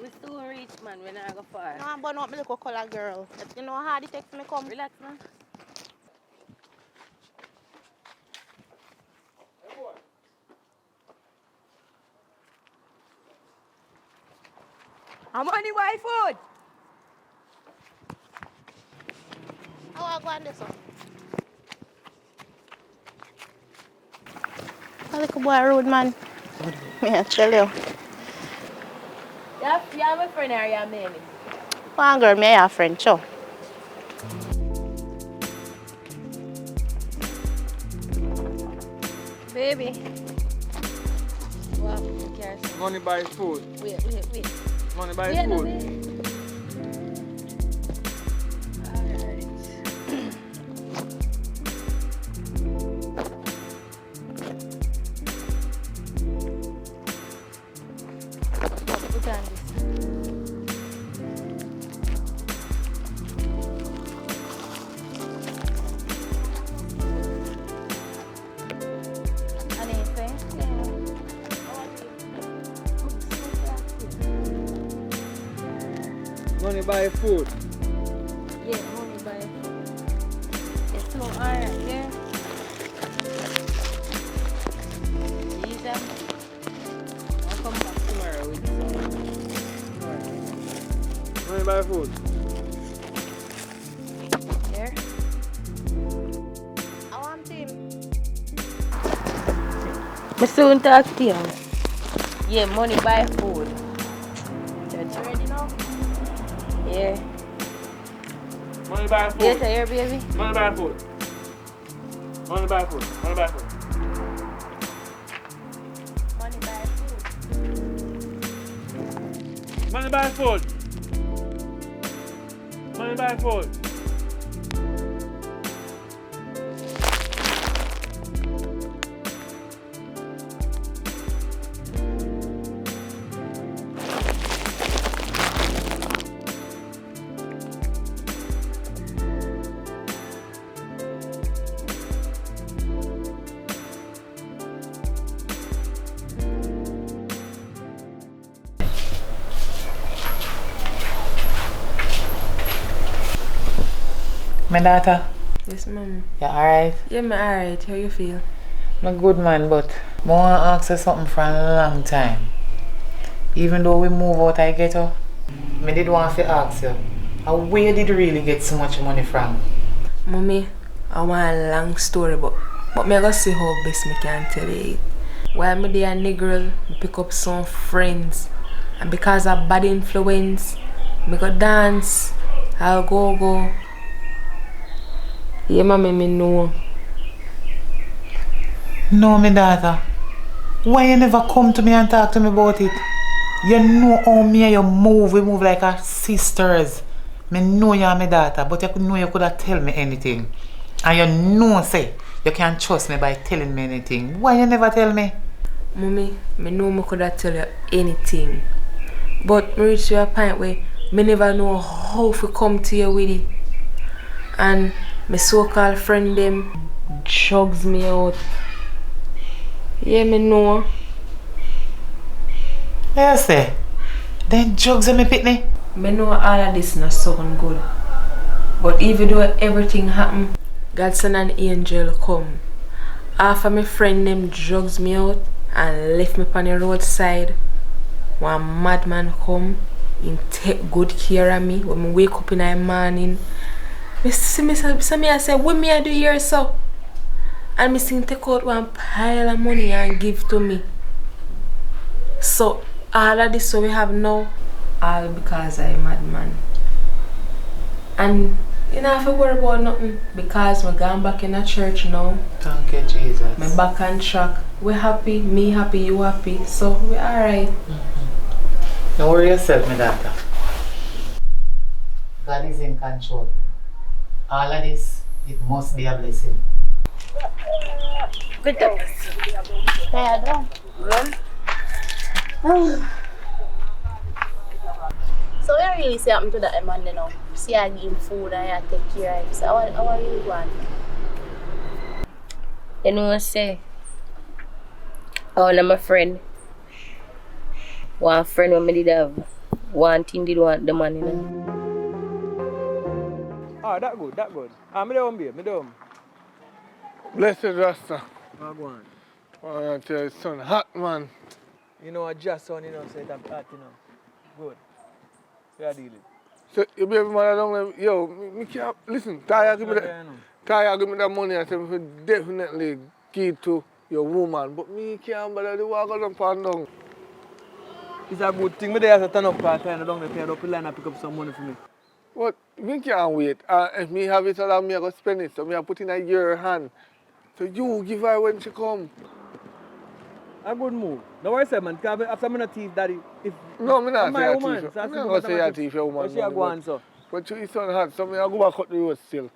We still reach, man, when I go far. No, I'm burn up my little color girl. You know how hard it takes me to come? Relax, man. I'm on the white food. How I go on this one? A little boy road, man. I tell you. You have a friend or you have me? One girl, me have a friend, sure. Baby. What? Money buy food. Wait. Money buy Wait, food. Money buy food. Yeah, money buy food. It's so alright, yeah. Use them. I'll come back tomorrow with some. Money buy food. Here. I want him. I soon talk to you. Yeah, money buy food. You ready now? Yeah. Money buy food. Yes, I hear, baby. Money buy food. Money buy food. Money buy food. Money buy food. Money buy food. Money buy food. My daughter? Yes, ma'am. You alright? Yeah, I'm alright. How you feel? I'm a good man, but I want to ask you something for a long time. Even though we move out of ghetto, I did want to ask you, where did you really get so much money from? Mommy, I want a long story, but me go see how best me can tell you it. While me there and the girl, me pick up some friends. And because of bad influence, me go dance, I'll go. Yeah, mommy, me know. No, my daughter. Why you never come to me and talk to me about it? You know how me and you move. We move like our sisters. Me know you're my daughter, but you know you could have tell me anything. And you know, say, you can't trust me by telling me anything. Why you never tell me? Mommy, me know me could have tell you anything. But me reach to a point where me never know how to come to you with it. And my so-called friend them drugs me out. Yeah, me know. Yes, say. Then drugs me pitney. Me know all of this not sound good. But even though everything happen, God send an angel come. After my friend them drugs me out and left me on the roadside, one madman come and take good care of me when I wake up in the morning. I say, what me I do here so? And I see take out one pile of money and give to me. So all of this we have now, all because I'm a madman. And you don't have to worry about nothing because we're going back in the church now. Thank you, Jesus. My back on track. We're happy, me happy, you happy. So we're alright. Don't worry yourself, my daughter. God is in control. All of this, it must be a blessing. Good job. Kaya doon. So you really say something to that man you know? See I give him food and I take care of him. So how you want? You know what I say? I'm a friend. One friend when me did have. One thing did want the money. Ah, that good, that good. Ah, me down, babe, me down. Blessed Rasta. Ah, go on. Oh, I tell you, son, hot man. You know, I just son, you know, so it's hot, you know. Good. We are dealing. So, your baby mother don't let me, yo, me can't, listen, Taya give me that money, I said, we definitely give to your woman, but me can't bother the walk up and down. It's a good thing, me there as a turn up part time, I don't pay up the line and pick up some money for me. But me can't wait. If me have it all, me I go spend it, so me I put in a your hand. So you give her when she come. A good move. Don't worry, man, because after I'm not thief, daddy, if no, me not say a a woman, thief. so I'm not going to say a thief, your woman. But she a go on, so. But you son hot, so me I go back up the road still.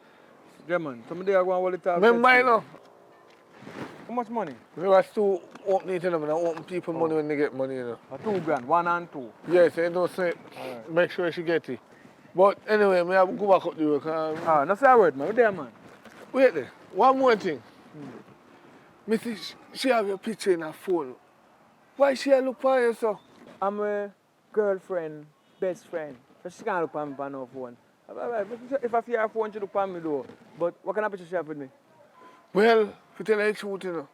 Yeah, man. Somebody are going to hold it up. Remember, you know? How much money? We was too open it, you know, I open people money when they get money, you know. 2 grand, 1 and 2. Yes, I don't say, make sure she get it. But anyway, me I go back up the road. No say a word, man. We're there, man. Wait there. One more thing. Me see she have your picture in her phone. Why she a look for you, so? I'm a girlfriend, best friend. So she can't look for me on her phone. If I see her phone, she look for me though. But what kind of picture she have with me? Well, to tell you the truth, you know,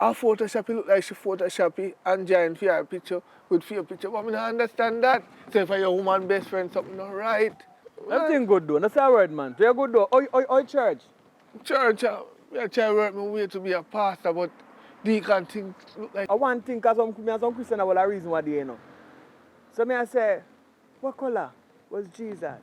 her Photoshop look like she Photoshop and giant for her picture with for your picture. But I don't understand that. So if your woman best friend, something not right. Everything good though. That's a word, man. You're good though. Oh, church. Church, I try to work my way to be a pastor, but deacon things look like. I want to think because some Christian have a reason why they know. So me I say, what color was Jesus?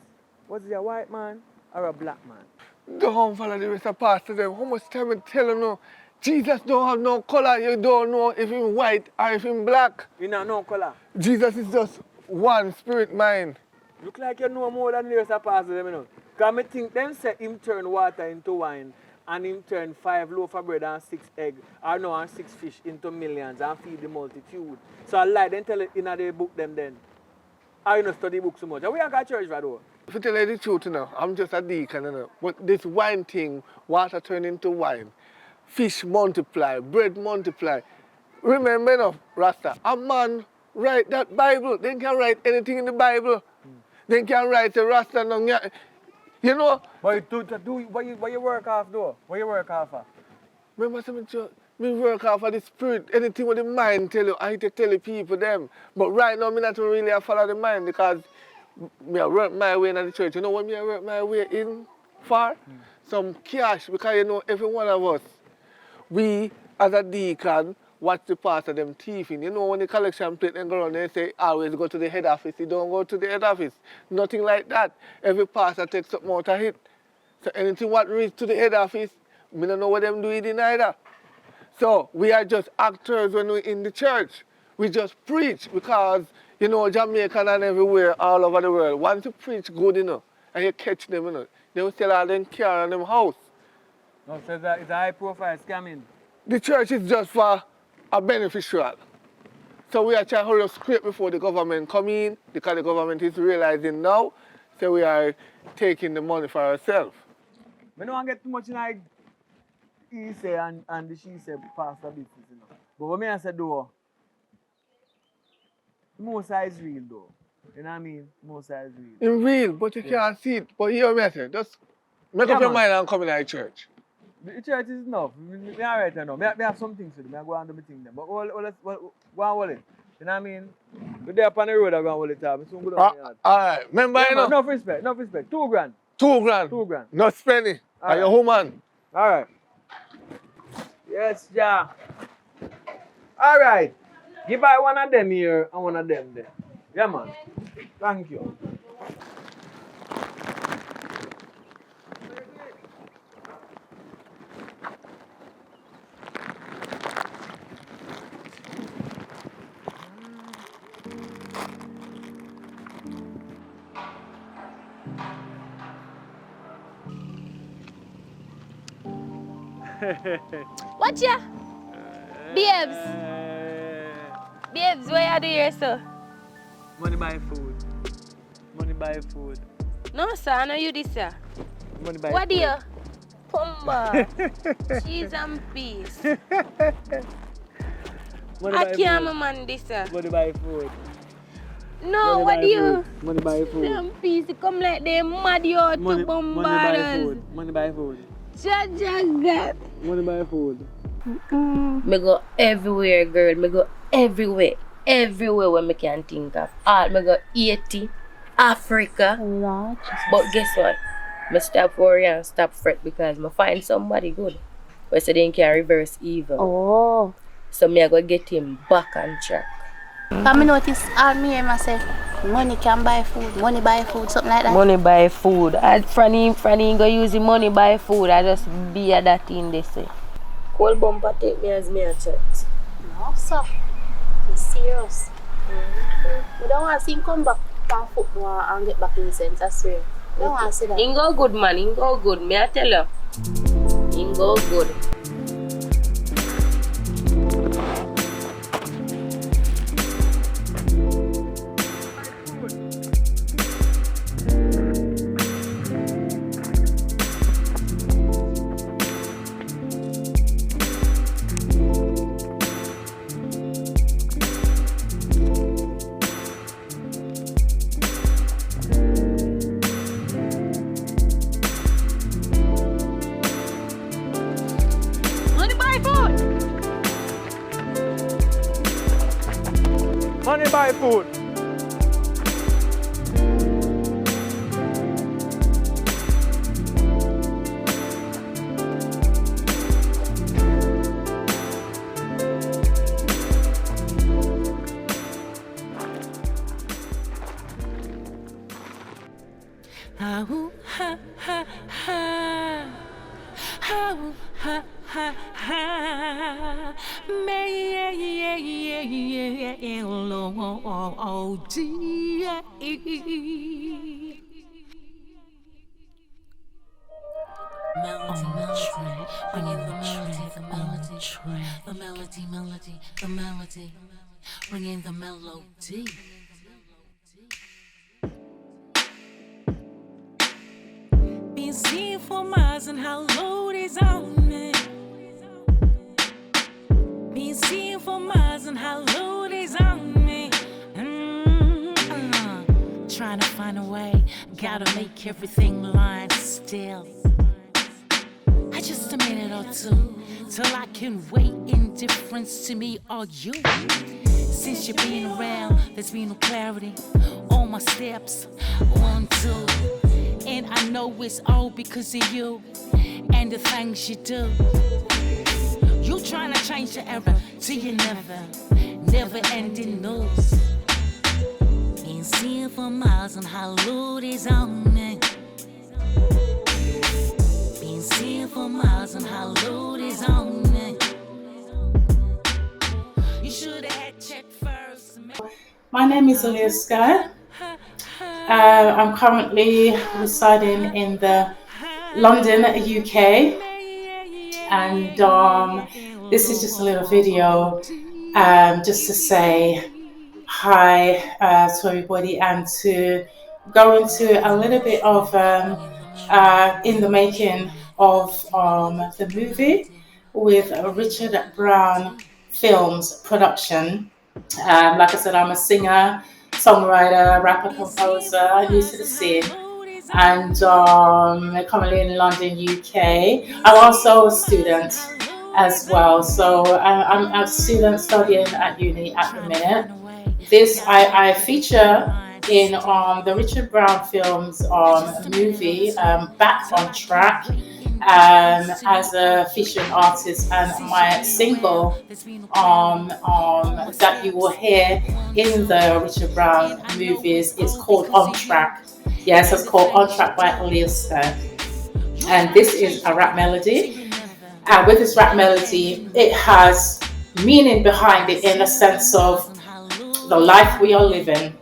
Was he a white man or a black man? Don't follow the rest of pastor them. How much time I tell them no? Jesus don't have no color. You don't know if he's white or if he's black. You know no color. Jesus is just one spirit mind. Look like you know more than the rest of pastor them, you know. Because I think them say him turn water into wine and him turn 5 loaf of bread and 6 egg, or no, and 6 fish into millions and feed the multitude. So I like them tell it in the book them then. I don't study books so much. And we are got church for though. If you tell you the truth, you know, I'm just a deacon, you know. But this wine thing, water turn into wine. Fish multiply, bread multiply. Remember, you know, Rasta, a man write that Bible. They can write anything in the Bible. They can write a Rasta. You know? But what you work off though? What you work off for? Remember something, me work off of the spirit. Anything with the mind tell you, I tell the people them. But right now, me not really follow the mind because me I work my way in the church. You know what me I work my way in for? Some cash, because you know every one of us, we as a deacon watch the pastor them thieving. You know when the collection plate and go around they say always go to the head office. You don't go to the head office. Nothing like that. Every pastor takes something out of it. So anything what reach to the head office, me don't know what them do it in either. So we are just actors when we're in the church. We just preach because, you know, Jamaican and everywhere, all over the world, once you preach good, you know, and you catch them, you know, they will sell all them car and them house. No, so it's a high profile scamming. The church is just for a beneficial. So we are trying to hurry up script before the government come in, because the government is realizing now, so we are taking the money for ourselves. We don't get too much in like he say and the she say pastor business, you know. But what me I say though, most is real though. You know what I mean? Most is real. In real, but you can't see it. But hear me I say, just make up your mind and come in our church. The church is enough. Me alright now. Me have some things to do. Me go and do my thing then. But go and hold it. You know what I mean? We're there upon the road, I go and hold it up. Me soon go down the yard. Alright, remember Yeah, you man, know? enough respect, enough respect. 2 grand. 2 grand. 2 grand. No spending. Are you Alright. woman? Alright. Yes, yeah. Alright. Give I one of them here and one of them there. Yeah, man. Thank you. Watch ya. Babes. Babes, what you do here, sir? Money buy food. Money buy food. No, sir, I know you this, sir. Money buy What do food. you? Pumba. Cheese and peas. Money I buy can't, food. man, this, sir. Money buy food. No, Money what buy do you? food. Money buy food. Them peas come like they mad you out Money to bombard buy us. food. Money buy food. Jaja. Money buy food. Me go everywhere, girl. Me go everywhere. Everywhere where me can think of. All me go Haiti, Africa. But guess what? Me stop worry and stop fret because me find somebody good. But so they can reverse evil. Oh. So me I go get him back on track. Can me notice all me hear myself, money can buy food, money buy food, something like that. Money buy food. And Franny go use the money buy food. I just be a that in this way. Cold bumper take me as me a chat. No, sir. He's serious. We don't want to see him come back from football and get back in sense, I swear. We don't want to see that. He go good, man. He go good. Me I tell you. He go good. Money buy food. Money buy food. Oh, ha, ha, ha. Oh, ha, ha, ha. Yeah, yeah, yeah, yeah, yeah, L-O-O-D. Melody, melody, bringing the melody, the melody, the melody, melody, the melody, bringing the melody. Been seeing for miles and how low is on me. Been seeing for miles and how low is on me. Trying to find a way, gotta make everything line still. I just a minute or two till I can wait. Indifference to me or you. Since you've been around, there's been no clarity on my steps. 1, 2. And I know it's all because of you and the things you do. You trying to change the era to your never ending news. Been seeing for miles on how low is on me. Been seeing for miles on how low is on me. You should have had checked first. My name is Oliska. I'm currently residing in the London, UK, and this is just a little video just to say hi to everybody and to go into a little bit of in the making of the movie with Richard Brown Films production. Like I said, I'm a singer, songwriter, rapper, composer, new to the scene. and currently in London, UK. I'm also a student as well, so I'm a student studying at uni at the minute. This I feature in the Richard Brown films movie Back on Track as a featured artist, and my single that you will hear in the Richard Brown movies is called On Track. Yes, it's called On Track by Aliasta. And this is a rap melody. And with this rap melody, it has meaning behind it in the sense of the life we are living.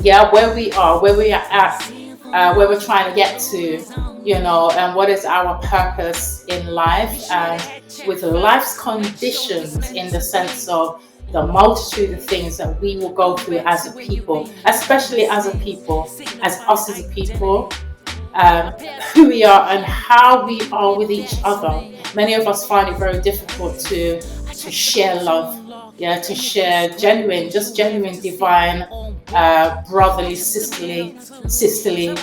Yeah, where we are, where we are at, where we're trying to get to, and what is our purpose in life, and with life's conditions in the sense of the multitude of things that we will go through as a people, especially as a people, as us as a people, who we are and how we are with each other. Many of us find it very difficult to share love, yeah, to share genuine, divine, brotherly, sisterly,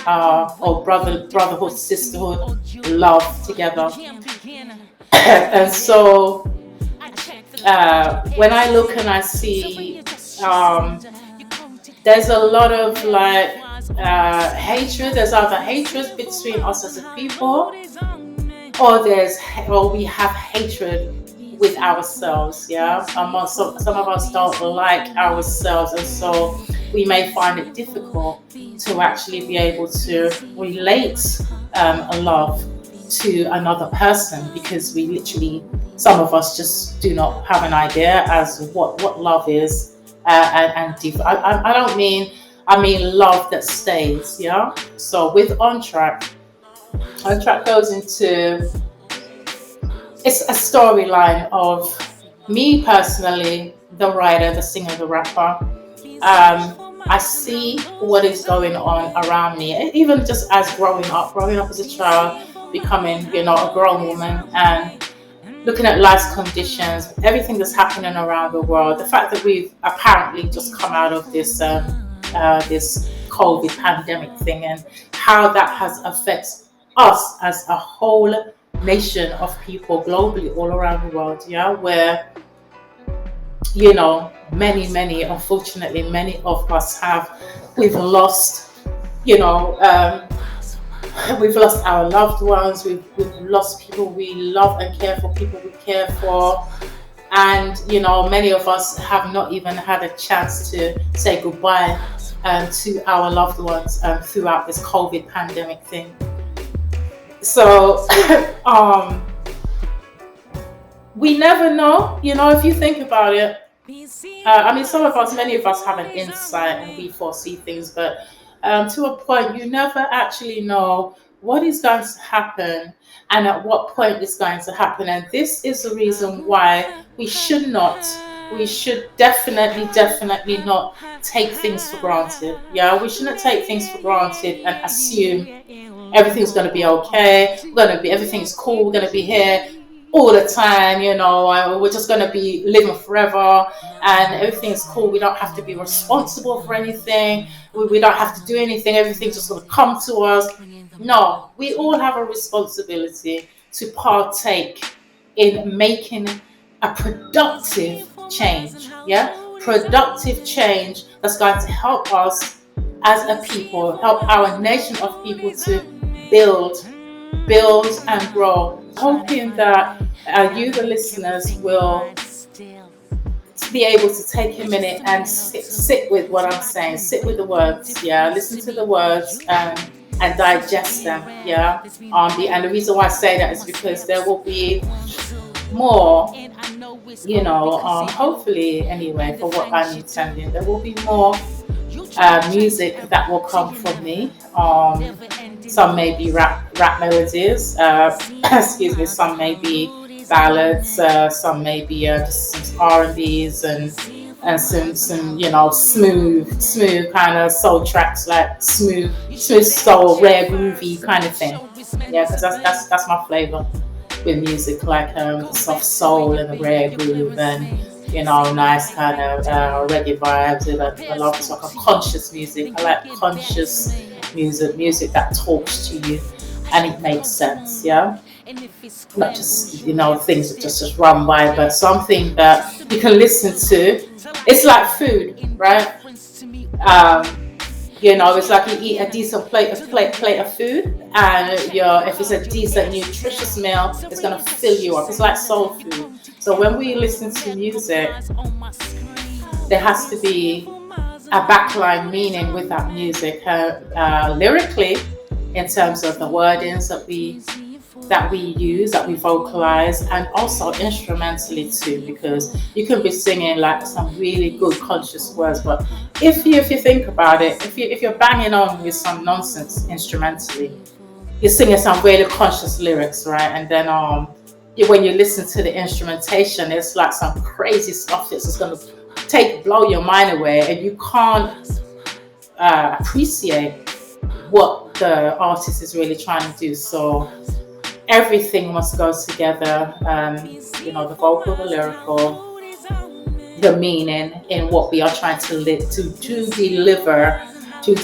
or brotherhood, sisterhood, love together. And so, when I look and I see, there's a lot of like hatred. There's either hatred between us as a people, or we have hatred with ourselves. Yeah, some of us don't like ourselves, and so we may find it difficult to actually be able to relate a love to another person, because some of us just do not have an idea as what love is. I don't mean, I mean love that stays. Yeah. So with On Track goes into, it's a storyline of me personally, the writer, the singer, the rapper. I see what is going on around me, even just as growing up as a child, becoming, a grown woman, and looking at life's conditions, everything that's happening around the world, the fact that we've apparently just come out of this COVID pandemic thing, and how that has affected us as a whole nation of people globally, all around the world, yeah, where unfortunately, many of us we've lost, we've lost our loved ones, we've lost people we love and care for, people we care for. And, many of us have not even had a chance to say goodbye to our loved ones throughout this COVID pandemic thing. So, we never know, if you think about it. Many of us have an insight and we foresee things, but to a point, you never actually know what is going to happen and at what point it's going to happen. And this is the reason why we should definitely not take things for granted. Yeah, we shouldn't take things for granted and assume everything's going to be okay. Everything's cool. We're going to be here all the time, we're just going to be living forever and everything's cool. We don't have to be responsible for anything. We don't have to do anything. Everything's just going to come to us. No, we all have a responsibility to partake in making a productive change. Yeah, productive change that's going to help us as a people, help our nation of people to build and grow. Hoping that you, the listeners, will be able to take a minute and sit with what I'm saying, sit with the words, yeah, listen to the words and digest them, yeah. And the reason why I say that is because there will be more, hopefully anyway, for what I'm intending, there will be more music that will come from me. Some may be rap melodies, excuse me, some may be ballads, some may be just some R&B's and some smooth kind of soul tracks, like smooth soul, rare groovy kind of thing. Yeah, because that's my flavor with music, like the soft soul and the rare groove and nice kind of reggae vibes. I love like a conscious music. I like conscious music that talks to you and it makes sense, yeah? Not just, things that just run by, but something that you can listen to. It's like food, right? It's like you eat a decent plate of food, and if it's a decent, nutritious meal, it's gonna fill you up. It's like soul food. So when we listen to music, there has to be a backline meaning with that music, lyrically, in terms of the wordings that we use, that we vocalize, and also instrumentally too, because you can be singing like some really good conscious words, but if you think about it, if you're banging on with some nonsense instrumentally, you're singing some really conscious lyrics, right? And then when you listen to the instrumentation, it's like some crazy stuff that's just going to blow your mind away, and you can't appreciate what the artist is really trying to do. So everything must go together, the vocal, the lyrical, the meaning in what we are trying to deliver to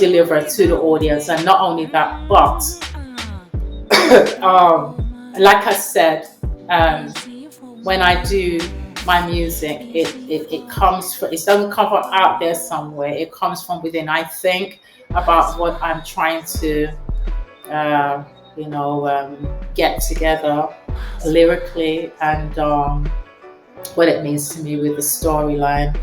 the audience. And not only that, but like I said, when I do my music, it comes from, it doesn't come from out there somewhere, it comes from within. I think about what I'm trying to get together lyrically, and what it means to me with the storyline.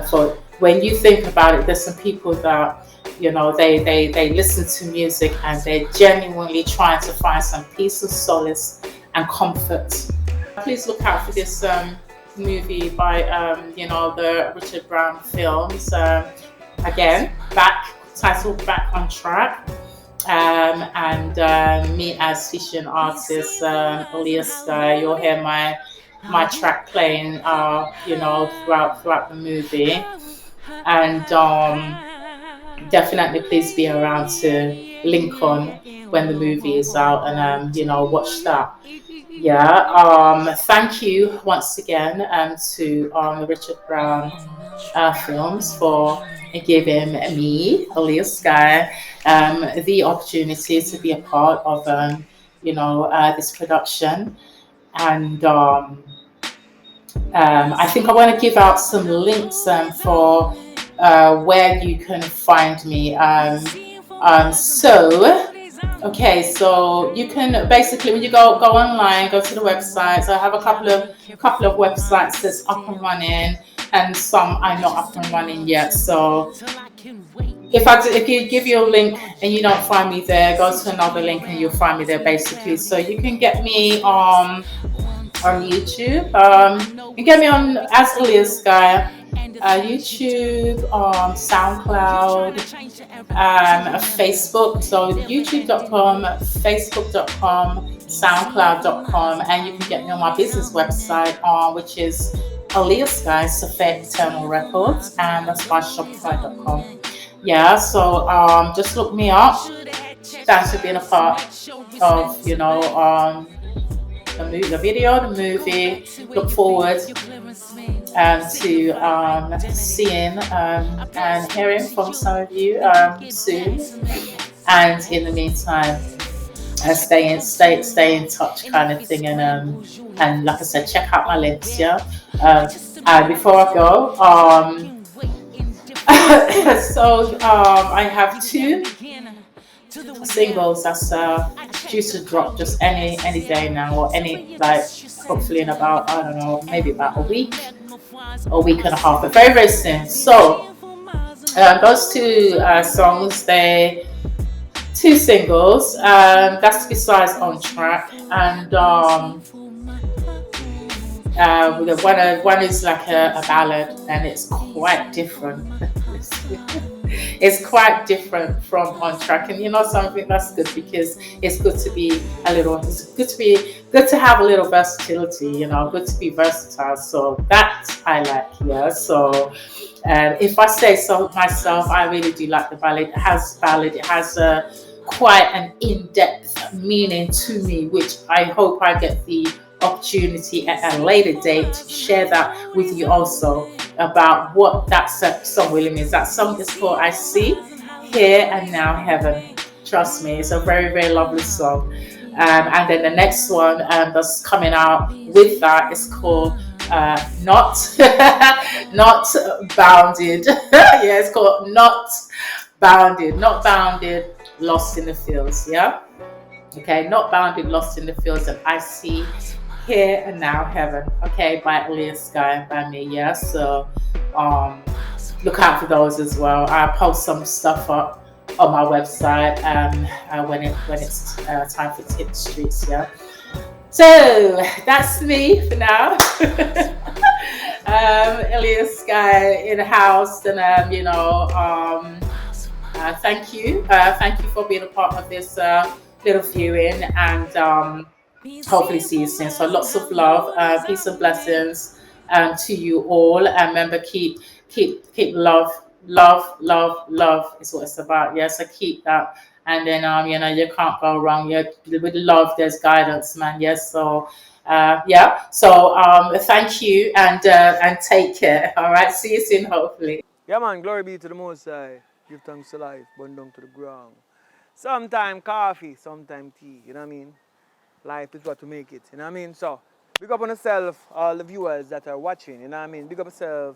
For when you think about it, there's some people that they listen to music and they're genuinely trying to find some peace and solace and comfort. Please look out for this movie by the Richard Brown films. Again, titled Back on Track. And me as featuring artist, Aaliyah Sky, you'll hear my track playing, throughout the movie. And definitely please be around to link on when the movie is out, and watch that. Thank you once again to the Richard Brown films for giving me, Aaliyah Sky, the opportunity to be a part of this production. And I think I want to give out some links for where you can find me. So you can basically, when you go online, go to the website. So I have a couple of websites that's up and running, and some are not up and running yet. So if you give you a link and you don't find me there, go to another link and you'll find me there, basically. So you can get me on YouTube. You can get me on as Aaliyah Sky, YouTube, SoundCloud, Facebook. So youtube.com, facebook.com, soundcloud.com, and you can get me on my business website, which is Aaliyah Sky, Safet Eternal Records, and that's by shopify.com. So just look me up. Thanks for being a part of the video, the movie. Look forward to seeing and hearing from some of you soon. And in the meantime, stay in touch, kind of thing. And like I said, check out my links. And before I go, I have 2 singles that's due to drop just any day now, or hopefully in about, I don't know, maybe about a week and a half, but very, very soon. So those 2 songs, they 2 singles, that's besides On Track, and one is like a ballad, and it's quite different. It's quite different from On Track, and something that's good, because it's good to have a little versatility, good to be versatile. So that I like, So if I say so myself, I really do like the ballad. It has quite an in-depth meaning to me, which I hope I get the opportunity at a later date to share that with you also, about what that song really means. That song is called I See Here and Now Heaven. Trust me, it's a very, very lovely song. And then the next one that's coming out with that is called Not Not Bounded. Yeah, it's called Not Bounded. Not Bounded, Lost in the Fields. Yeah. Okay, Not Bounded, Lost in the Fields, and I See Here and Now Heaven. Okay, by Elias Sky by me. Yeah. So look out for those as well. I post some stuff up on my website when it's time for Tip Streets. Yeah. So that's me for now. Elias Sky in the house, and thank you. Thank you for being a part of this little viewing, and hopefully see you soon. So lots of love, peace and blessings to you all. And remember, keep love is what it's about. Yeah, so keep that. And then you can't go wrong. Yeah, with love, there's guidance, man. Yes, so yeah. So thank you and take care. All right, see you soon, hopefully. Yeah, man, glory be to the Most High. Give thanks to life, burn down to the ground. Sometime coffee, sometime tea, you know what I mean? Life is what to make it, you know what I mean? So, big up on yourself, all the viewers that are watching, you know what I mean? Big up yourself,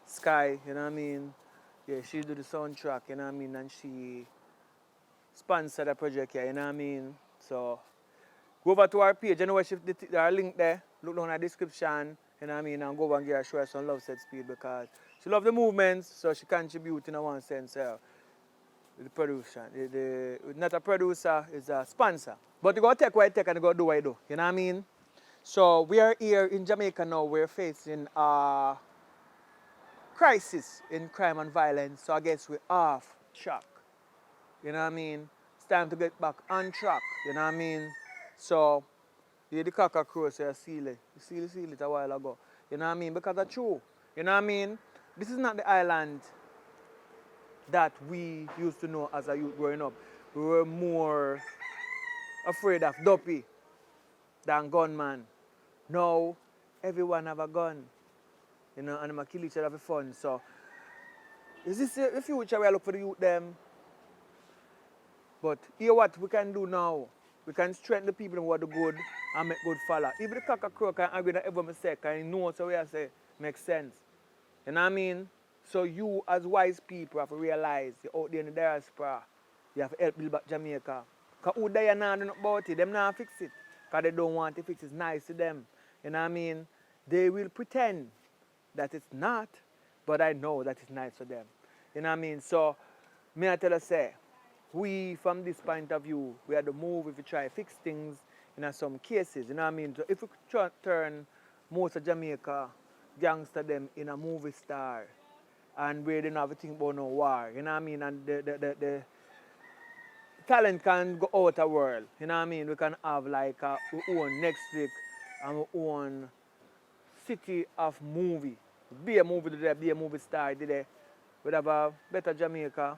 Sky, you know what I mean? Yeah, she do the soundtrack, you know what I mean? And she sponsored the project here, you know what I mean? So, go over to our page, you know what, there are link there, look down in the description, you know what I mean? And go over and give her show her some love set speed because she love the movements, so she contribute in a one sense. The producer, not a producer, is a sponsor. But you go take what you take and you go do what you do. You know what I mean? So we are here in Jamaica now. We're facing a crisis in crime and violence. So I guess we're off track. You know what I mean? It's time to get back on track. You know what I mean? So you the cock crow, so you seal it. You seal it a while ago. You know what I mean? Because that's true. You know what I mean? This is not the island that we used to know as a youth growing up. We were more afraid of duppy than gunman. Now, everyone have a gun, you know, and they kill each other for fun. So, is this the future we look for the youth them? But hear what we can do now. We can strengthen the people who are the good and make good follow. Even the cock crow can agree that every mistake can know so we say makes sense. You know what I mean? So you as wise people have to realize you're out there in the diaspora. You have to help build back Jamaica. Because who they are not doing about it, them not fix it. Because they don't want to fix it. It's nice to them. You know what I mean? They will pretend that it's not, but I know that it's nice for them. You know what I mean? So, me I tell you say, we from this point of view, we have to move if we try to fix things in some cases. You know what I mean? So if we try to turn most of Jamaica gangster them in a movie star, and where they don't have to think about no war, you know what I mean? And the talent can go out the world, you know what I mean? We can have like our own Netflix and our own city of movie. Be a movie today, be a movie star today. We'd have a better Jamaica.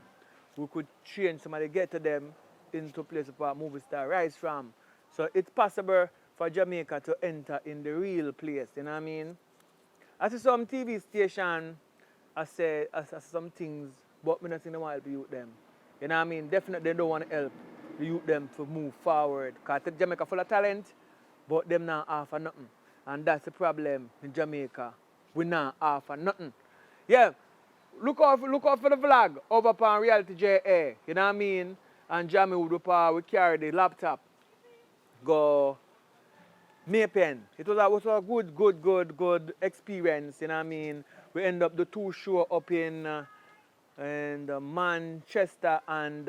We could train somebody, get to them into place for a movie star rise from. So it's possible for Jamaica to enter in the real place, you know what I mean? I see some TV station, I say some things, but I don't think they want to help youth them. You know what I mean? Definitely they don't want to help the youth them to move forward. Because Jamaica full of talent, but them not offer nothing. And that's the problem in Jamaica. We not offer nothing. Yeah, look out for the vlog over upon Reality JA. You know what I mean? And Jamie we carry the laptop. Go Maypen. It was a good experience, you know what I mean? We end up the two show up in Manchester and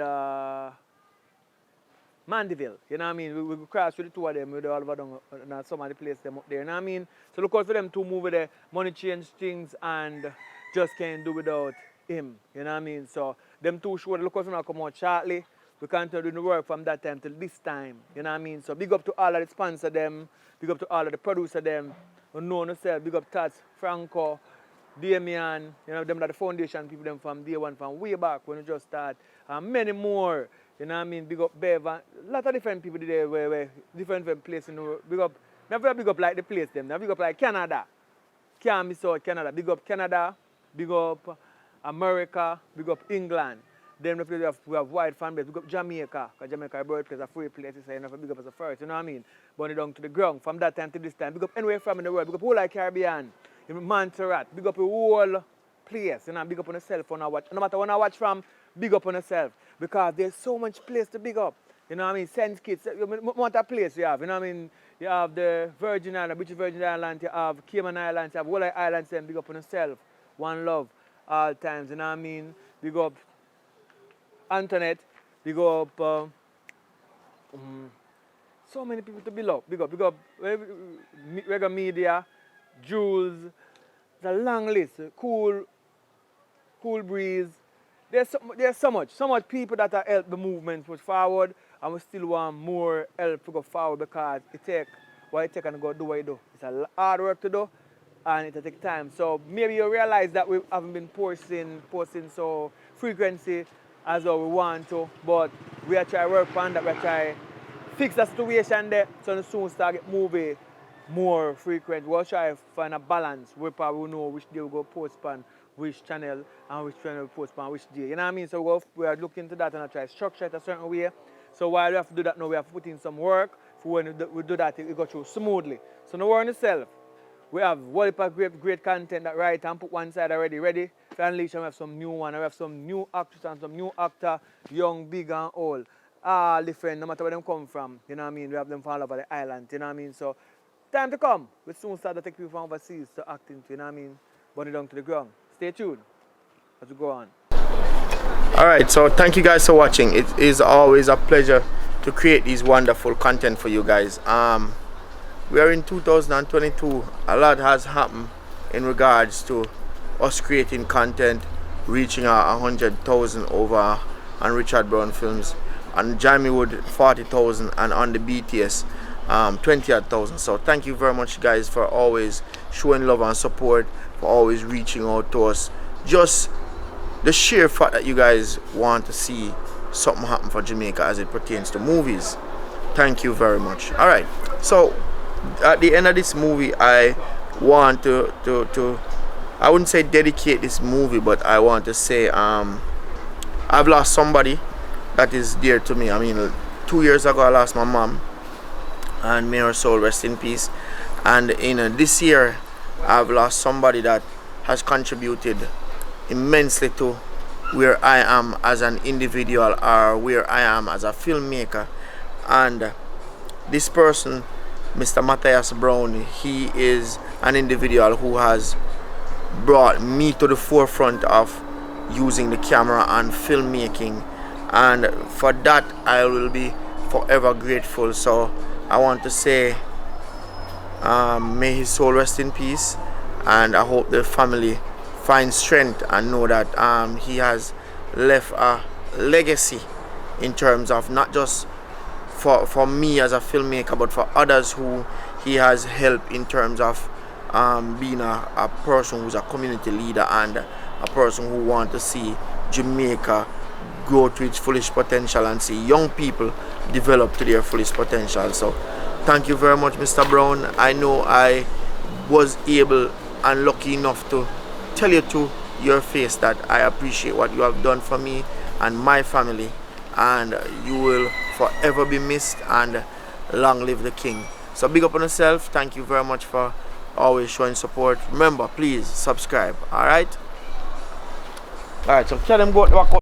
Mandeville, you know what I mean? We cross with the two of them, with all of them, and some of the place them up there, you know what I mean? So look out for them two move there, money change things and just can't do without him, you know what I mean? So them two shows, look out for them come out shortly. We can't do the work from that time till this time, you know what I mean? So big up to all of the sponsor them, big up to all of the producer them, unknown yourself, big up Tats, Franco, Damian, you know, them are the foundation people them from day one, from way back when we just start, and many more, you know what I mean? Big up Bev, a lot of different people there where different places, you know, big up, never big up like the place them, never big up like Canada, can't miss out Canada, big up Canada, big up America, big up England. Then we have wide fan base. We got Jamaica, because Jamaica is birthplace, a free place, so you know, big up as a first, you know what I mean? Burn it down to the ground. From that time to this time, big up anywhere from in the world, big up whole like Caribbean, Montserrat, big up the whole place, you know, big up on yourself when I watch. No matter when I watch from, big up on yourself. Because there's so much place to big up. You know what I mean? Sense Kids, what a place you have, you know what I mean? You have the Virgin Islands, British Virgin Islands, you have Cayman Islands, you have whole islands, and big up on yourself. One love, all times, you know what I mean? Big up Antoinette, big up so many people to big up, big up Regular Media, Jules, it's a long list, Cool Breeze. There's so much people that have helped the movement push forward, and we still want more help to go forward because it take and go do what you do. It's a hard work to do, and it take time. So maybe you realize that we haven't been posting so frequency as how we want to, but we are trying to work on that. We are trying to fix the situation there, so soon start get moving more frequent. We'll try to find a balance. We probably know which day we go post on which channel and which channel we post on which day. You know what I mean? So we are looking into that and try to structure it a certain way. So while we have to do that now, we have to put in some work. For when we do that, it go through smoothly. So no worry on yourself. We have great content that write and put one side already ready. For unleash, we have some new one. We have some new actors and some new actor, young, big and old. All different, no matter where them come from. You know what I mean? We have them from all over the island. You know what I mean? So time to come. We soon start to take people from overseas to acting. You know what I mean? Burn it down to the ground. Stay tuned as we go on. Alright, so thank you guys for watching. It is always a pleasure to create these wonderful content for you guys. We are in 2022. A lot has happened in regards to us creating content, reaching 100,000 over on Richard Brown Films, on Jamie Wood 40,000, and on the BTS 20,000. So thank you very much guys for always showing love and support, for always reaching out to us. Just the sheer fact that you guys want to see something happen for Jamaica as it pertains to movies. Thank you very much. Alright, so at the end of this movie, I want to I wouldn't say dedicate this movie, but I want to say I've lost somebody that is dear to me. I mean, 2 years ago I lost my mom, and may her soul rest in peace. And in this year I've lost somebody that has contributed immensely to where I am as an individual, or where I am as a filmmaker. And this person, Mr. Matthias Brown, he is an individual who has brought me to the forefront of using the camera and filmmaking, and for that I will be forever grateful. So I want to say may his soul rest in peace, and I hope the family find strength and know that he has left a legacy in terms of not just for me as a filmmaker, but for others who he has helped in terms of being a person who's a community leader and a person who wants to see Jamaica grow to its fullest potential and see young people develop to their fullest potential. So thank you very much, Mr. Brown. I know I was able and lucky enough to tell you to your face that I appreciate what you have done for me and my family, and you will forever be missed, and long live the king. So big up on yourself. Thank you very much for always showing support. Remember, please subscribe. Alright, so tell them go back